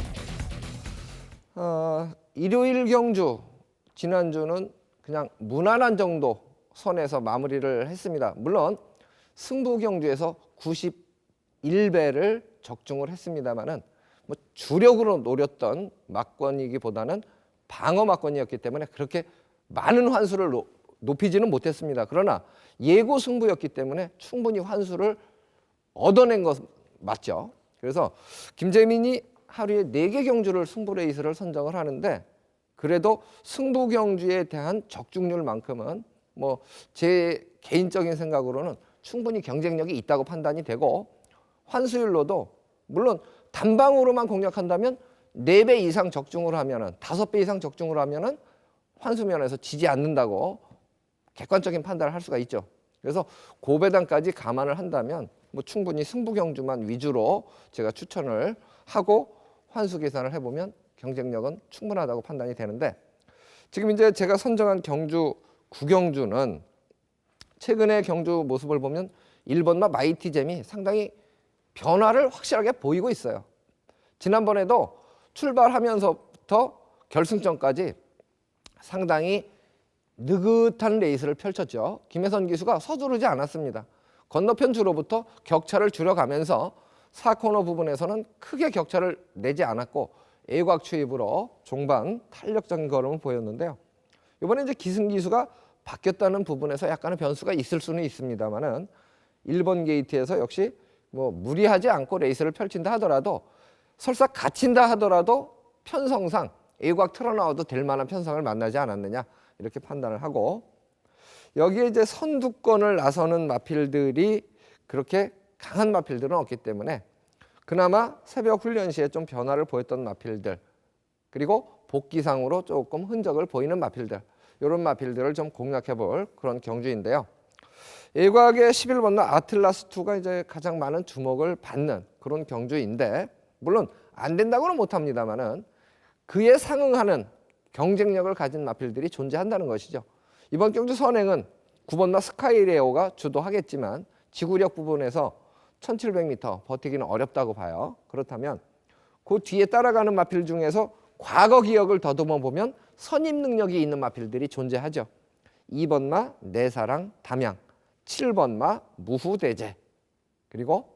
일요일 경주, 지난주는 그냥 무난한 정도 선에서 마무리를 했습니다. 물론 승부 경주에서 91배를 적중을 했습니다만은 뭐 주력으로 노렸던 막권이기보다는 방어 막권이었기 때문에 그렇게 많은 환수를 높이지는 못했습니다. 그러나 예고 승부였기 때문에 충분히 환수를 얻어낸 것 맞죠. 그래서 김재민이 하루에 4개 경주를 승부 레이스를 선정을 하는데 그래도 승부 경주에 대한 적중률만큼은 뭐 제 개인적인 생각으로는 충분히 경쟁력이 있다고 판단이 되고 환수율로도 물론 단방으로만 공략한다면 4배 이상 적중을 하면은 5배 이상 적중을 하면은 환수면에서 지지 않는다고 객관적인 판단을 할 수가 있죠. 그래서 고배당까지 감안을 한다면 뭐 충분히 승부 경주만 위주로 제가 추천을 하고 환수 계산을 해보면 경쟁력은 충분하다고 판단이 되는데 지금 이제 제가 선정한 경주 9경주는 최근의 경주 모습을 보면 1번마 마이티잼이 상당히 변화를 확실하게 보이고 있어요. 지난번에도 출발하면서부터 결승전까지 상당히 느긋한 레이스를 펼쳤죠. 김혜선 기수가 서두르지 않았습니다. 건너편 주로부터 격차를 줄여가면서 4코너 부분에서는 크게 격차를 내지 않았고 예곽 추입으로 종반 탄력적인 걸음을 보였는데요. 이번에 이제 기승기수가 바뀌었다는 부분에서 약간의 변수가 있을 수는 있습니다만은 1번 게이트에서 역시 뭐 무리하지 않고 레이스를 펼친다 하더라도 설사 갇힌다 하더라도 편성상 예곽 틀어나와도 될 만한 편성을 만나지 않았느냐 이렇게 판단을 하고 여기에 이제 선두권을 나서는 마필들이 그렇게 강한 마필들은 없기 때문에 그나마 새벽 훈련 시에 좀 변화를 보였던 마필들 그리고 복귀상으로 조금 흔적을 보이는 마필들 이런 마필들을 좀 공략해 볼 그런 경주인데요. 예곽의 11번나 아틀라스2가 이제 가장 많은 주목을 받는 그런 경주인데 물론 안 된다고는 못합니다만은 그에 상응하는 경쟁력을 가진 마필들이 존재한다는 것이죠. 이번 경주 선행은 9번나 스카이레오가 주도하겠지만 지구력 부분에서 1700m 버티기는 어렵다고 봐요. 그렇다면 그 뒤에 따라가는 마필 중에서 과거 기억을 더듬어 보면 선임 능력이 있는 마필들이 존재하죠. 2번마 내사랑 담양, 7번마 무후대제, 그리고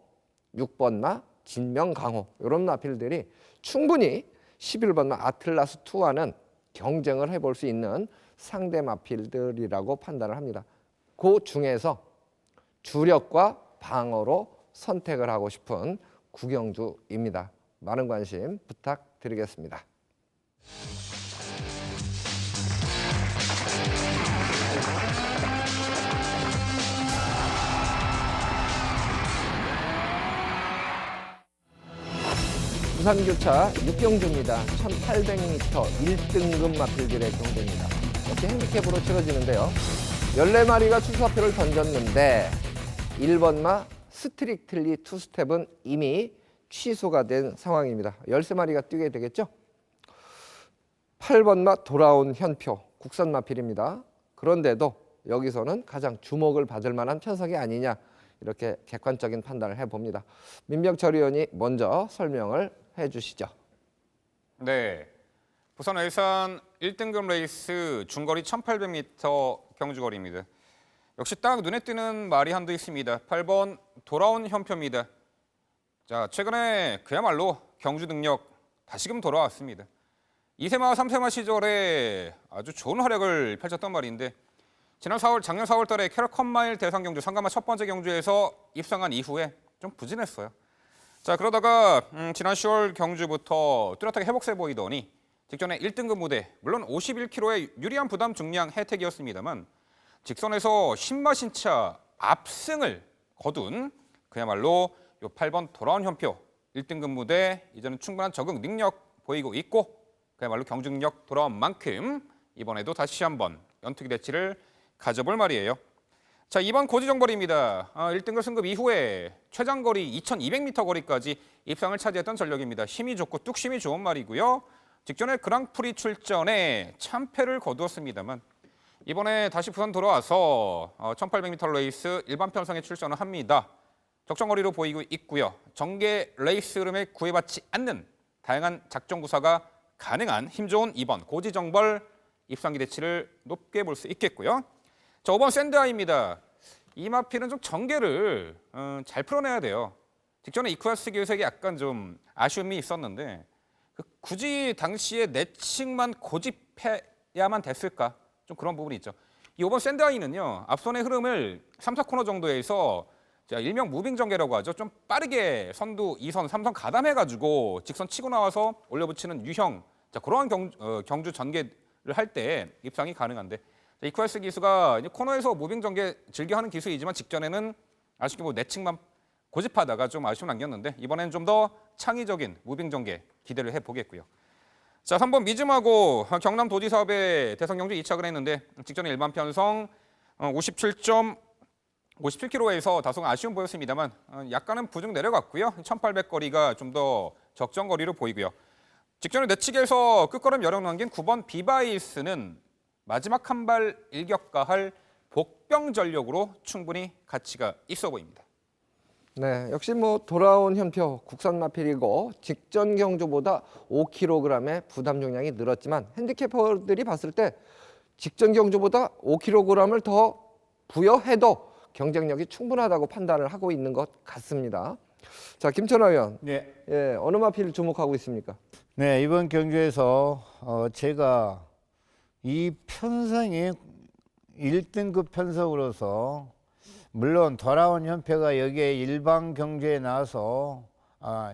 6번마 진명강호 이런 마필들이 충분히 11번마 아틀라스2와는 경쟁을 해볼 수 있는 상대 마필들이라고 판단을 합니다. 그 중에서 주력과 방어로 선택을 하고 싶은 구경주입니다. 많은 관심 부탁드리겠습니다. 부산교차 6경주입니다. 1800m 1등급 마필들의 경주입니다. 역시 핸디캡으로 치러지는데요. 14마리가 출사표를 던졌는데 1번마 스트릭틀리 투스텝은 이미 취소가 된 상황입니다. 13마리가 뛰게 되겠죠. 8번마 돌아온 현표 국산 마필입니다. 그런데도 여기서는 가장 주목을 받을 만한 편성이 아니냐, 이렇게 객관적인 판단을 해봅니다. 민병철 의원이 먼저 설명을 해주시죠. 네, 부산 외산 1등급 레이스 중거리 1800m 경주거리입니다. 역시 딱 눈에 띄는 말이 한두 있습니다. 8번 돌아온 현표입니다. 자, 최근에 그야말로 경주 능력 다시금 돌아왔습니다. 2세마, 3세마 시절에 아주 좋은 활약을 펼쳤던 말인데 작년 4월 달에 캐럿 마일 대상 경주 상가마 첫 번째 경주에서 입상한 이후에 좀 부진했어요. 자, 그러다가 지난 10월 경주부터 뚜렷하게 회복세 보이더니 직전에 1등급 무대, 물론 51kg의 유리한 부담 중량 혜택이었습니다만 직선에서 10마신차 압승을 거둔 그야말로 요 8번 돌아온 현표 1등급 무대, 이제는 충분한 적응 능력 보이고 있고 그야말로 경주 능력 돌아온 만큼 이번에도 다시 한번 연투기 대치를 가져볼 말이에요. 자, 이번 고지정거리입니다. 1등급 승급 이후에 최장거리 2200m 거리까지 입상을 차지했던 전력입니다. 힘이 좋고 뚝심이 좋은 말이고요. 직전에 그랑프리 출전에 참패를 거두었습니다만 이번에 다시 부산 돌아와서 1800m 레이스 일반 편성에 출전을 합니다. 적정거리로 보이고 있고요. 정계 레이스 흐름에 구애받지 않는 다양한 작전 구사가 가능한 힘 좋은 2번 고지정벌 입상 기대치를 높게 볼 수 있겠고요. 자, 5번 샌드아이입니다. 이 마필은 좀 전개를 잘 풀어내야 돼요. 직전에 이쿠아스 기획에 약간 좀 아쉬움이 있었는데 굳이 당시에 내측만 고집해야만 됐을까? 좀 그런 부분이 있죠. 이 5번 샌드아이는요, 앞선의 흐름을 3, 4코너 정도에서 자, 일명 무빙 전개라고 하죠. 좀 빠르게 선두 2선, 3선 가담해가지고 직선 치고 나와서 올려붙이는 유형, 자, 그러한 경주 전개를 할 때 입상이 가능한데 이쿠아스 기수가 코너에서 무빙 전개 즐겨하는 기술이지만 직전에는 아쉽게 내측만 고집하다가 좀 아쉬움 남겼는데 이번에는 좀 더 창의적인 무빙 전개 기대를 해보겠고요. 자, 3번 미즘하고 경남 도지 사업에 대선 경주 2착을 했는데 직전에 일반 편성 57km에서 다소 아쉬움 보였습니다만 약간은 부중 내려갔고요. 1800거리가 좀 더 적정 거리로 보이고요. 직전에 내측에서 끝걸음 여력 남긴 9번 비바이스는 마지막 한 발 일격가할 복병 전력으로 충분히 가치가 있어 보입니다. 네, 역시 뭐 돌아온 현표 국산 마필이고 직전 경주보다 5kg의 부담 중량이 늘었지만 핸디캐퍼들이 봤을 때 직전 경주보다 5kg을 더 부여해도 경쟁력이 충분하다고 판단을 하고 있는 것 같습니다. 자, 김천하 의원, 네. 예, 어느 마필 주목하고 있습니까? 네, 이번 경주에서 제가 이 편성이 1등급 편성으로서 물론 돌아온 현표가 여기에 일반 경주에 나와서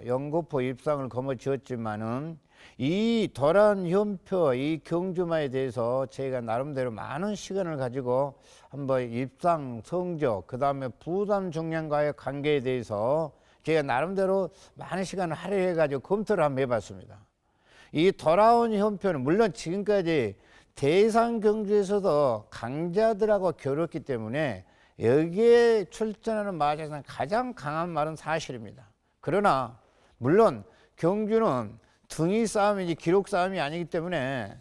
연거포 입상을 거머쥐었지만은 이 돌아온 현표 이 경주마에 대해서 저희가 나름대로 많은 시간을 가지고 한번 입상 성적 그 다음에 부담 중량과의 관계에 대해서 제가 나름대로 많은 시간을 할애해 가지고 검토를 한번 해봤습니다. 이 돌아온 현표는 물론 지금까지 대상 경주에서도 강자들하고 겨뤘기 때문에 여기에 출전하는 마에서는 가장 강한 말은 사실입니다. 그러나 물론 경주는 등위 싸움이지 기록 싸움이 아니기 때문에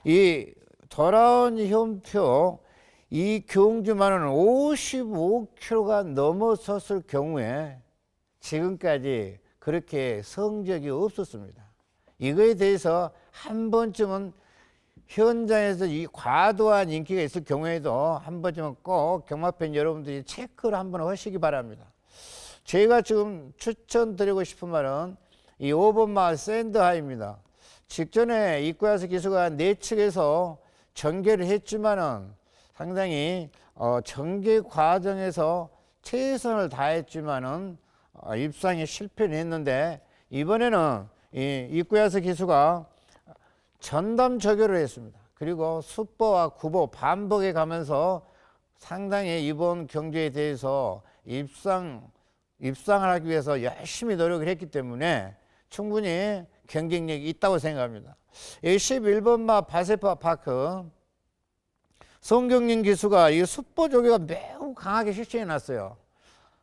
이 돌아온 현표 이 경주만은 55kg가 넘어섰을 경우에 지금까지 그렇게 성적이 없었습니다. 이거에 대해서 한 번쯤은 현장에서 이 과도한 인기가 있을 경우에도 한 번쯤은 꼭 경마팬 여러분들이 체크를 한번 하시기 바랍니다. 제가 지금 추천드리고 싶은 말은 이 5번마 샌드하이입니다. 직전에 이쿠야스 기수가 내측에서 전개를 했지만은 상당히 전개 과정에서 최선을 다했지만은 입상에 실패를 했는데, 이번에는 이 이쿠야스 기수가 전담 저교를 했습니다. 그리고 숫보와 구보 반복해 가면서 상당히 이번 경주에 대해서 입상을 하기 위해서 열심히 노력을 했기 때문에 충분히 경쟁력이 있다고 생각합니다. 11번 마 바세파 파크 송경림 기수가 이 숫보 조교가 매우 강하게 실천해 놨어요.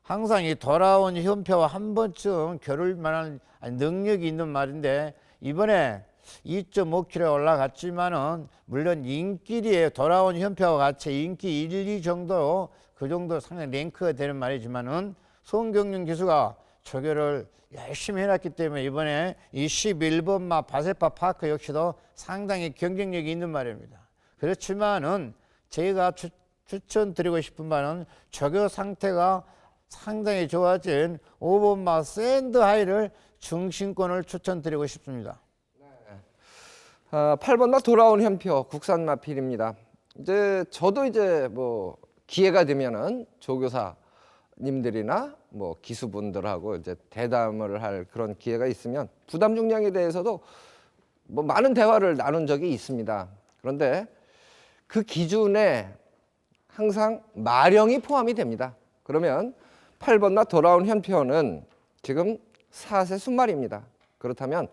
항상 이 돌아온 현표와 한 번쯤 겨룰 만한 능력이 있는 말인데, 이번에 2.5km에 올라갔지만은 물론 인기리에 돌아온 현표와 같이 인기 1, 2 정도, 그 정도 상당히 랭크가 되는 말이지만은 송경림 기수가 조교를 열심히 해놨기 때문에 이번에 이 11번 마 바세파 파크 역시도 상당히 경쟁력이 있는 말입니다. 그렇지만은 제가 추천드리고 싶은 바는 조교 상태가 상당히 좋아진 5번 마 샌드하이를 중심권을 추천드리고 싶습니다. 8번 마 돌아온 현표 국산 마필입니다. 이제 저도 이제 뭐 기회가 되면은 조교사님들이나 뭐 기수분들하고 이제 대담을 할 그런 기회가 있으면 부담 중량에 대해서도 뭐 많은 대화를 나눈 적이 있습니다. 그런데 그 기준에 항상 마령이 포함이 됩니다. 그러면 8번 마 돌아온 현표는 지금 4세 순말입니다. 그렇다면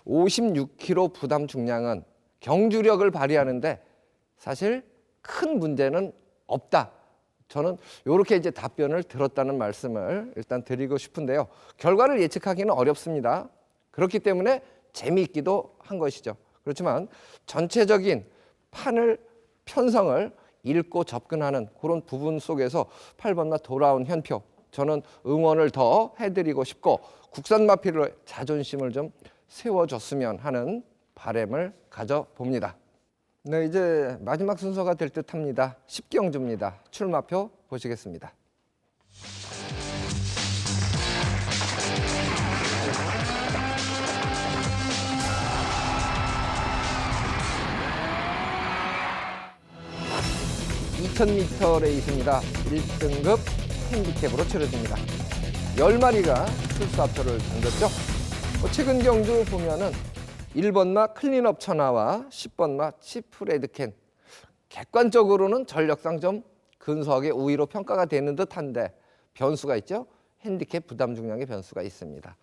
56kg 부담 중량은 경주력을 발휘하는데 사실 큰 문제는 없다. 저는 이렇게 이제 답변을 들었다는 말씀을 일단 드리고 싶은데요. 결과를 예측하기는 어렵습니다. 그렇기 때문에 재미있기도 한 것이죠. 그렇지만 전체적인 편성을 읽고 접근하는 그런 부분 속에서 8번 마 돌아온 현표, 저는 응원을 더 해드리고 싶고 국산 마필의 자존심을 좀 세워줬으면 하는 바람을 가져봅니다. 네, 이제 마지막 순서가 될 듯합니다. 10경주입니다. 출마표 보시겠습니다. (2000m) 레이스입니다. 1등급 핸디캡으로 치러집니다. 10마리가 출사표를 던졌죠. 최근 경주 보면은 1번 마 클린업 천하와 10번 마 치프 레드캔, 객관적으로는 전력상 좀 근소하게 우위로 평가가 되는 듯한데 변수가 있죠. 핸디캡 부담 중량의 변수가 있습니다.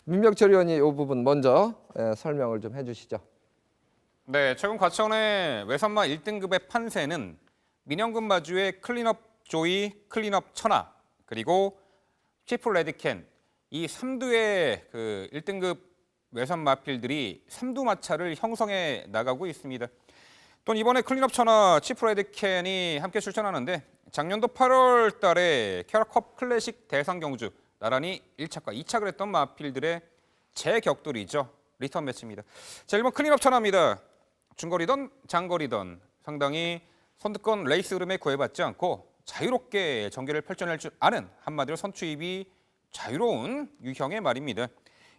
민병철 의원이 이 부분 먼저 설명을 좀 해주시죠. 네, 최근 과천의 외선마 1등급의 판세는 민영근 마주의 클린업 조이, 클린업 천하, 그리고 치프 레드캔, 이 3두의 그 1등급 외선 마필들이 3두 마차를 형성해 나가고 있습니다. 또 이번에 클린업 천하, 치프 레드캔이 함께 출전하는데 작년도 8월 달에 캐럿컵 클래식 대상 경주 나란히 1차과 2차를 했던 마필들의 재격돌이죠. 리턴 매치입니다. 자, 1번 클린업 천하입니다. 중거리든 장거리든 상당히 선두권 레이스 흐름에 구애받지 않고 자유롭게 전개를 펼쳐낼 줄 아는, 한마디로 선추입이 자유로운 유형의 말입니다.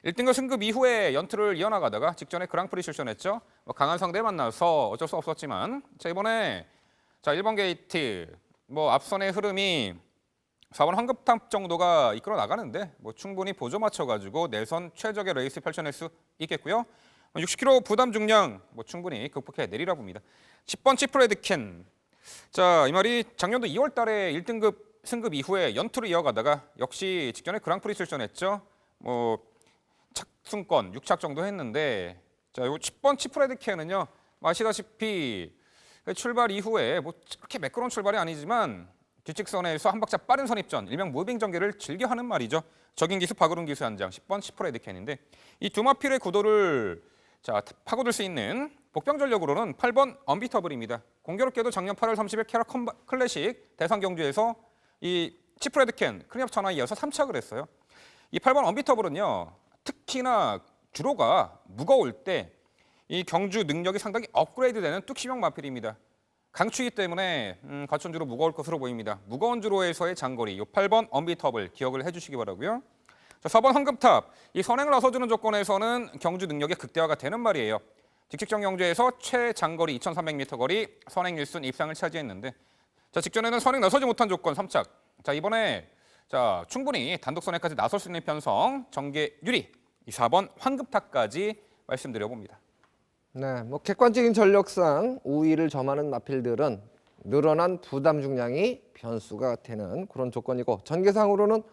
1등급 승급 이후에 연투를 이어나가다가 직전에 그랑프리 출전했죠. 강한 상대 만나서 어쩔 수 없었지만 자, 이번에 1번 게이트 앞선의 흐름이 4번 황급탑 정도가 이끌어 나가는데 충분히 보조 맞춰가지고 내선 최적의 레이스 펼쳐낼 수 있겠고요. 60kg 부담 중량 충분히 극복해 내리라 봅니다. 10번 치프레드캔. 자, 이 말이 작년도 2월 달에 1등급 승급 이후에 연투를 이어가다가 역시 직전에 그랑프리 출전했죠. 착순권 6착 정도 했는데, 자, 요 10번 치프레드캔은요, 아시다시피 출발 이후에 그렇게 매끄러운 출발이 아니지만 뒤직선에서 한 박자 빠른 선입전, 일명 무빙 전개를 즐겨 하는 말이죠. 적인 기수 박으른 기수 한 장, 10번 치프레드캔인데 이 두 마필의 구도를 파고들 수 있는 복병 전력으로는 8번 언비터블입니다. 공교롭게도 작년 8월 30일 캐럿 클래식 대상 경주에서 이 치프레드캔 클린업 천하에 이어서 3착을 했어요. 이 8번 언비터블은요, 특히나 주로가 무거울 때 이 경주 능력이 상당히 업그레이드되는 뚝심형 마필입니다. 강추이기 때문에 과천주로 무거울 것으로 보입니다. 무거운 주로에서의 장거리, 이 8번 언비터블 기억을 해주시기 바라고요. 자, 4번 황금탑, 이 선행을 나서주는 조건에서는 경주 능력의 극대화가 되는 말이에요. 직직전 경주에서 최장거리 2,300m 거리 선행 1순 입상을 차지했는데 자, 직전에는 선행 나서지 못한 조건 3착. 자, 이번에 자, 충분히 단독 선행까지 나설 수 있는 편성 정계 유리 이 4번 황금탑까지 말씀드려 봅니다. 네, 뭐 객관적인 전력상 우위를 점하는 마필들은 늘어난 부담 중량이 변수가 되는 그런 조건이고 전개상으로는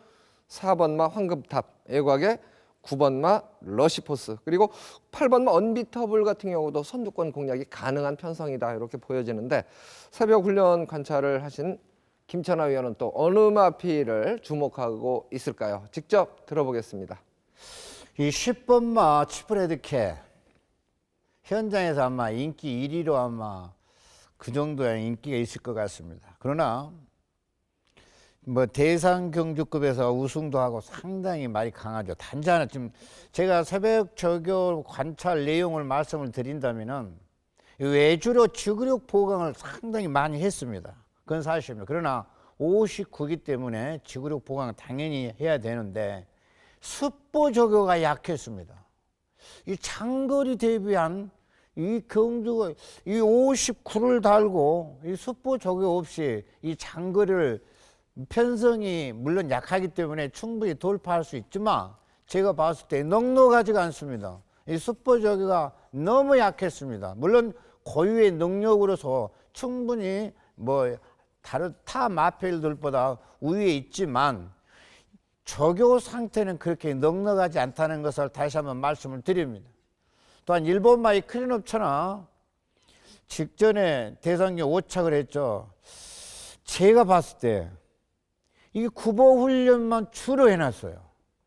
4번마 황금탑, 애곽의 9번마 러시포스 그리고 8번마 언비터블 같은 경우도 선두권 공략이 가능한 편성이다 이렇게 보여지는데 새벽 훈련 관찰을 하신 김천하 위원은 또 어느 마필을 주목하고 있을까요? 직접 들어보겠습니다. 이 10번마 치프레드캐 현장에서 아마 인기 1위로 아마 그 정도의 인기가 있을 것 같습니다. 그러나 뭐 대상 경주급에서 우승도 하고 상당히 말이 강하죠. 단지 하나 지금 제가 새벽 저교 관찰 내용을 말씀을 드린다면은 외주로 지구력 보강을 상당히 많이 했습니다. 그건 사실입니다. 그러나 59기 때문에 지구력 보강을 당연히 해야 되는데 습보 저교가 약했습니다. 이 장거리 대비한 이 경주가 이 59를 달고 이 습보 저교 없이 이 장거리를 편성이 물론 약하기 때문에 충분히 돌파할 수 있지만 제가 봤을 때 넉넉하지가 않습니다. 이 습보 저교가 너무 약했습니다. 물론 고유의 능력으로서 충분히 뭐 다른 타 마필들보다 우위에 있지만 저교 상태는 그렇게 넉넉하지 않다는 것을 다시 한번 말씀을 드립니다. 또한 일본마의 크린업처나 직전에 대상경 5착을 했죠. 제가 봤을 때 이게 구보 훈련만 주로 해놨어요.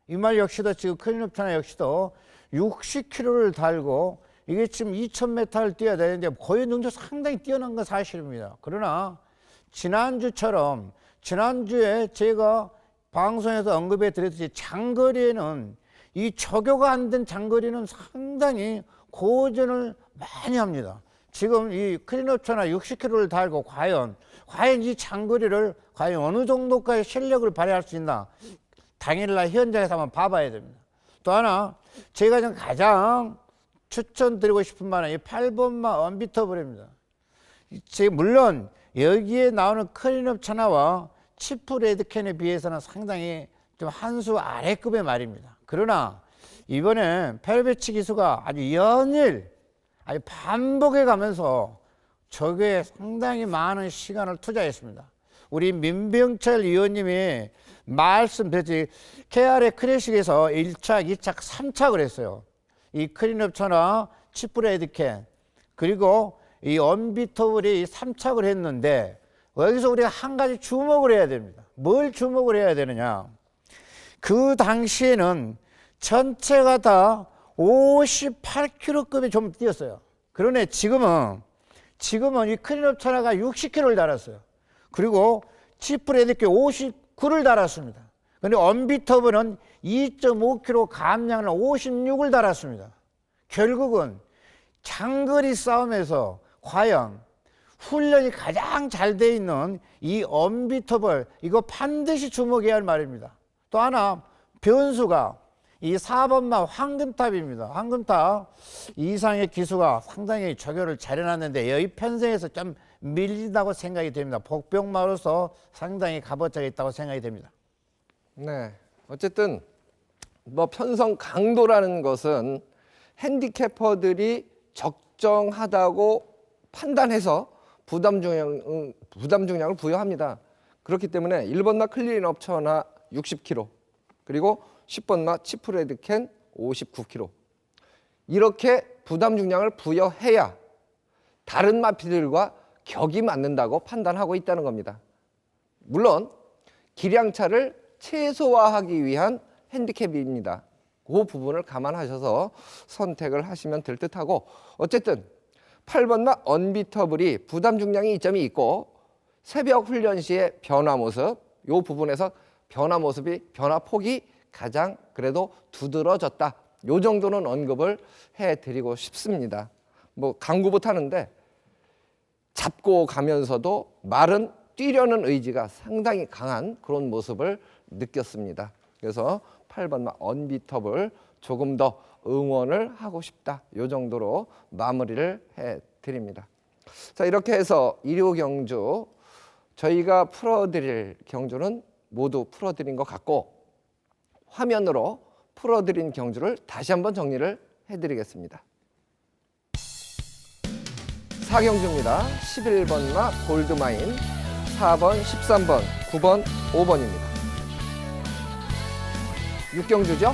이 말 역시도 지금 크린업처나 역시도 60km를 달고 이게 지금 2000m를 뛰어야 되는데 거의 능력 상당히 뛰어난 건 사실입니다. 그러나 지난주처럼 지난주에 제가 방송에서 언급해 드렸듯이 장거리에는 이 저교가 안 된 장거리는 상당히 고전을 많이 합니다. 지금 이 크린업처나 60km를 달고 과연 이 장거리를 과연 어느 정도까지 실력을 발휘할 수 있나 당일날 현장에서 한번 봐봐야 됩니다. 또 하나 제가 지금 가장 추천드리고 싶은 말은 이 8번마 언비터블입니다. 물론 여기에 나오는 크린업 천하와 치프 레드캔에 비해서는 상당히 좀 한 수 아래급의 말입니다. 그러나 이번에 페르베치 기수가 아주 연일 아주 반복해 가면서 저게 상당히 많은 시간을 투자했습니다. 우리 민병철 의원님이 말씀드렸지 KR의 클래식에서 1착, 2착, 3착을 했어요. 이 크린업 천하, 치프 레드캔 그리고 이 언비터블이 3착을 했는데 여기서 우리가 한 가지 주목을 해야 됩니다. 뭘 주목을 해야 되느냐? 그 당시에는 전체가 다 58km급이 좀 뛰었어요. 그러네 지금은 이 크린업 천하가 60km를 달았어요. 그리고 치프 레드캔 59를 달았습니다. 근데 언비터블은 2.5km 감량을 56을 달았습니다. 결국은 장거리 싸움에서 과연 훈련이 가장 잘 돼 있는 이 언비터블 이거 반드시 주목해야 할 말입니다. 또 하나 변수가 이 4번마 황금탑입니다. 황금탑 이상의 기수가 상당히 저교를 잘 해놨는데 여기 편성에서 좀 밀린다고 생각이 됩니다. 복병마로서 상당히 값어치가 있다고 생각이 됩니다. 네, 어쨌든 뭐 편성 강도라는 것은 핸디캐퍼들이 적정하다고 판단해서 부담 중량을 부여합니다. 그렇기 때문에 1번마 클린업 천하 60km 그리고 10번마 치프 레드캔 59km 이렇게 부담 중량을 부여해야 다른 마필들과 격이 맞는다고 판단하고 있다는 겁니다. 물론 기량차를 최소화하기 위한 핸디캡입니다. 그 부분을 감안하셔서 선택을 하시면 될 듯하고 어쨌든 8번마 언비터블이 부담 중량이 이점이 있고 새벽 훈련 시의 변화 모습 이 부분에서 변화 폭이 가장 그래도 두드러졌다. 요 정도는 언급을 해드리고 싶습니다. 뭐 강구부 타는데 잡고 가면서도 말은 뛰려는 의지가 상당히 강한 그런 모습을 느꼈습니다. 그래서 8번 막 언비터블 조금 더 응원을 하고 싶다. 요 정도로 마무리를 해드립니다. 자, 이렇게 해서 일요 경주 저희가 풀어드릴 경주는 모두 풀어드린 것 같고 화면으로 풀어드린 경주를 다시 한번 정리를 해드리겠습니다. 4경주입니다. 11번 마 골드마인, 4번, 13번, 9번, 5번입니다. 6경주죠.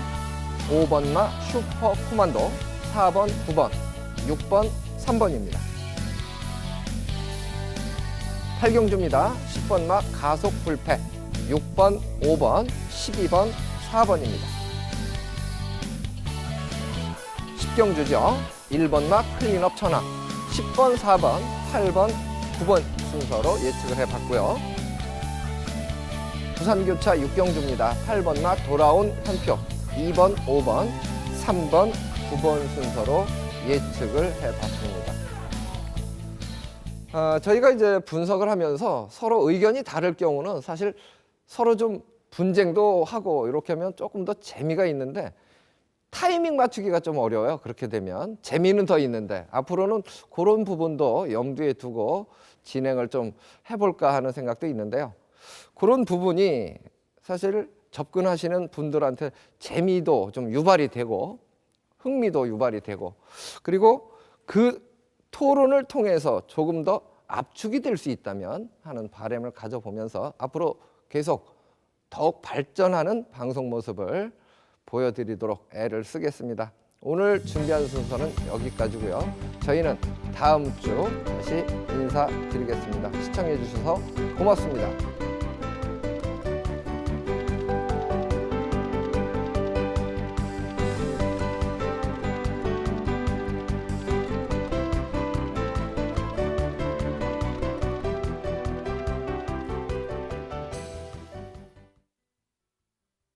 5번 마 슈퍼 코만도, 4번, 9번, 6번, 3번입니다. 8경주입니다. 10번 마 가속 불패, 6번, 5번, 12번, 4번입니다. 10경주죠. 1번 마 클린업 천하, 10번, 4번, 8번, 9번 순서로 예측을 해봤고요. 부산교차 6경주입니다. 8번 마 돌아온 현표, 2번, 5번, 3번, 9번 순서로 예측을 해봤습니다. 저희가 이제 분석을 하면서 서로 의견이 다를 경우는 사실 서로 좀 분쟁도 하고 이렇게 하면 조금 더 재미가 있는데 타이밍 맞추기가 좀 어려워요. 그렇게 되면 재미는 더 있는데 앞으로는 그런 부분도 염두에 두고 진행을 좀 해볼까 하는 생각도 있는데요. 그런 부분이 사실 접근하시는 분들한테 재미도 좀 유발이 되고 흥미도 유발이 되고 그리고 그 토론을 통해서 조금 더 압축이 될 수 있다면 하는 바람을 가져보면서 앞으로 계속 더욱 발전하는 방송 모습을 보여드리도록 애를 쓰겠습니다. 오늘 준비한 순서는 여기까지고요. 저희는 다음 주 다시 인사드리겠습니다. 시청해 주셔서 고맙습니다.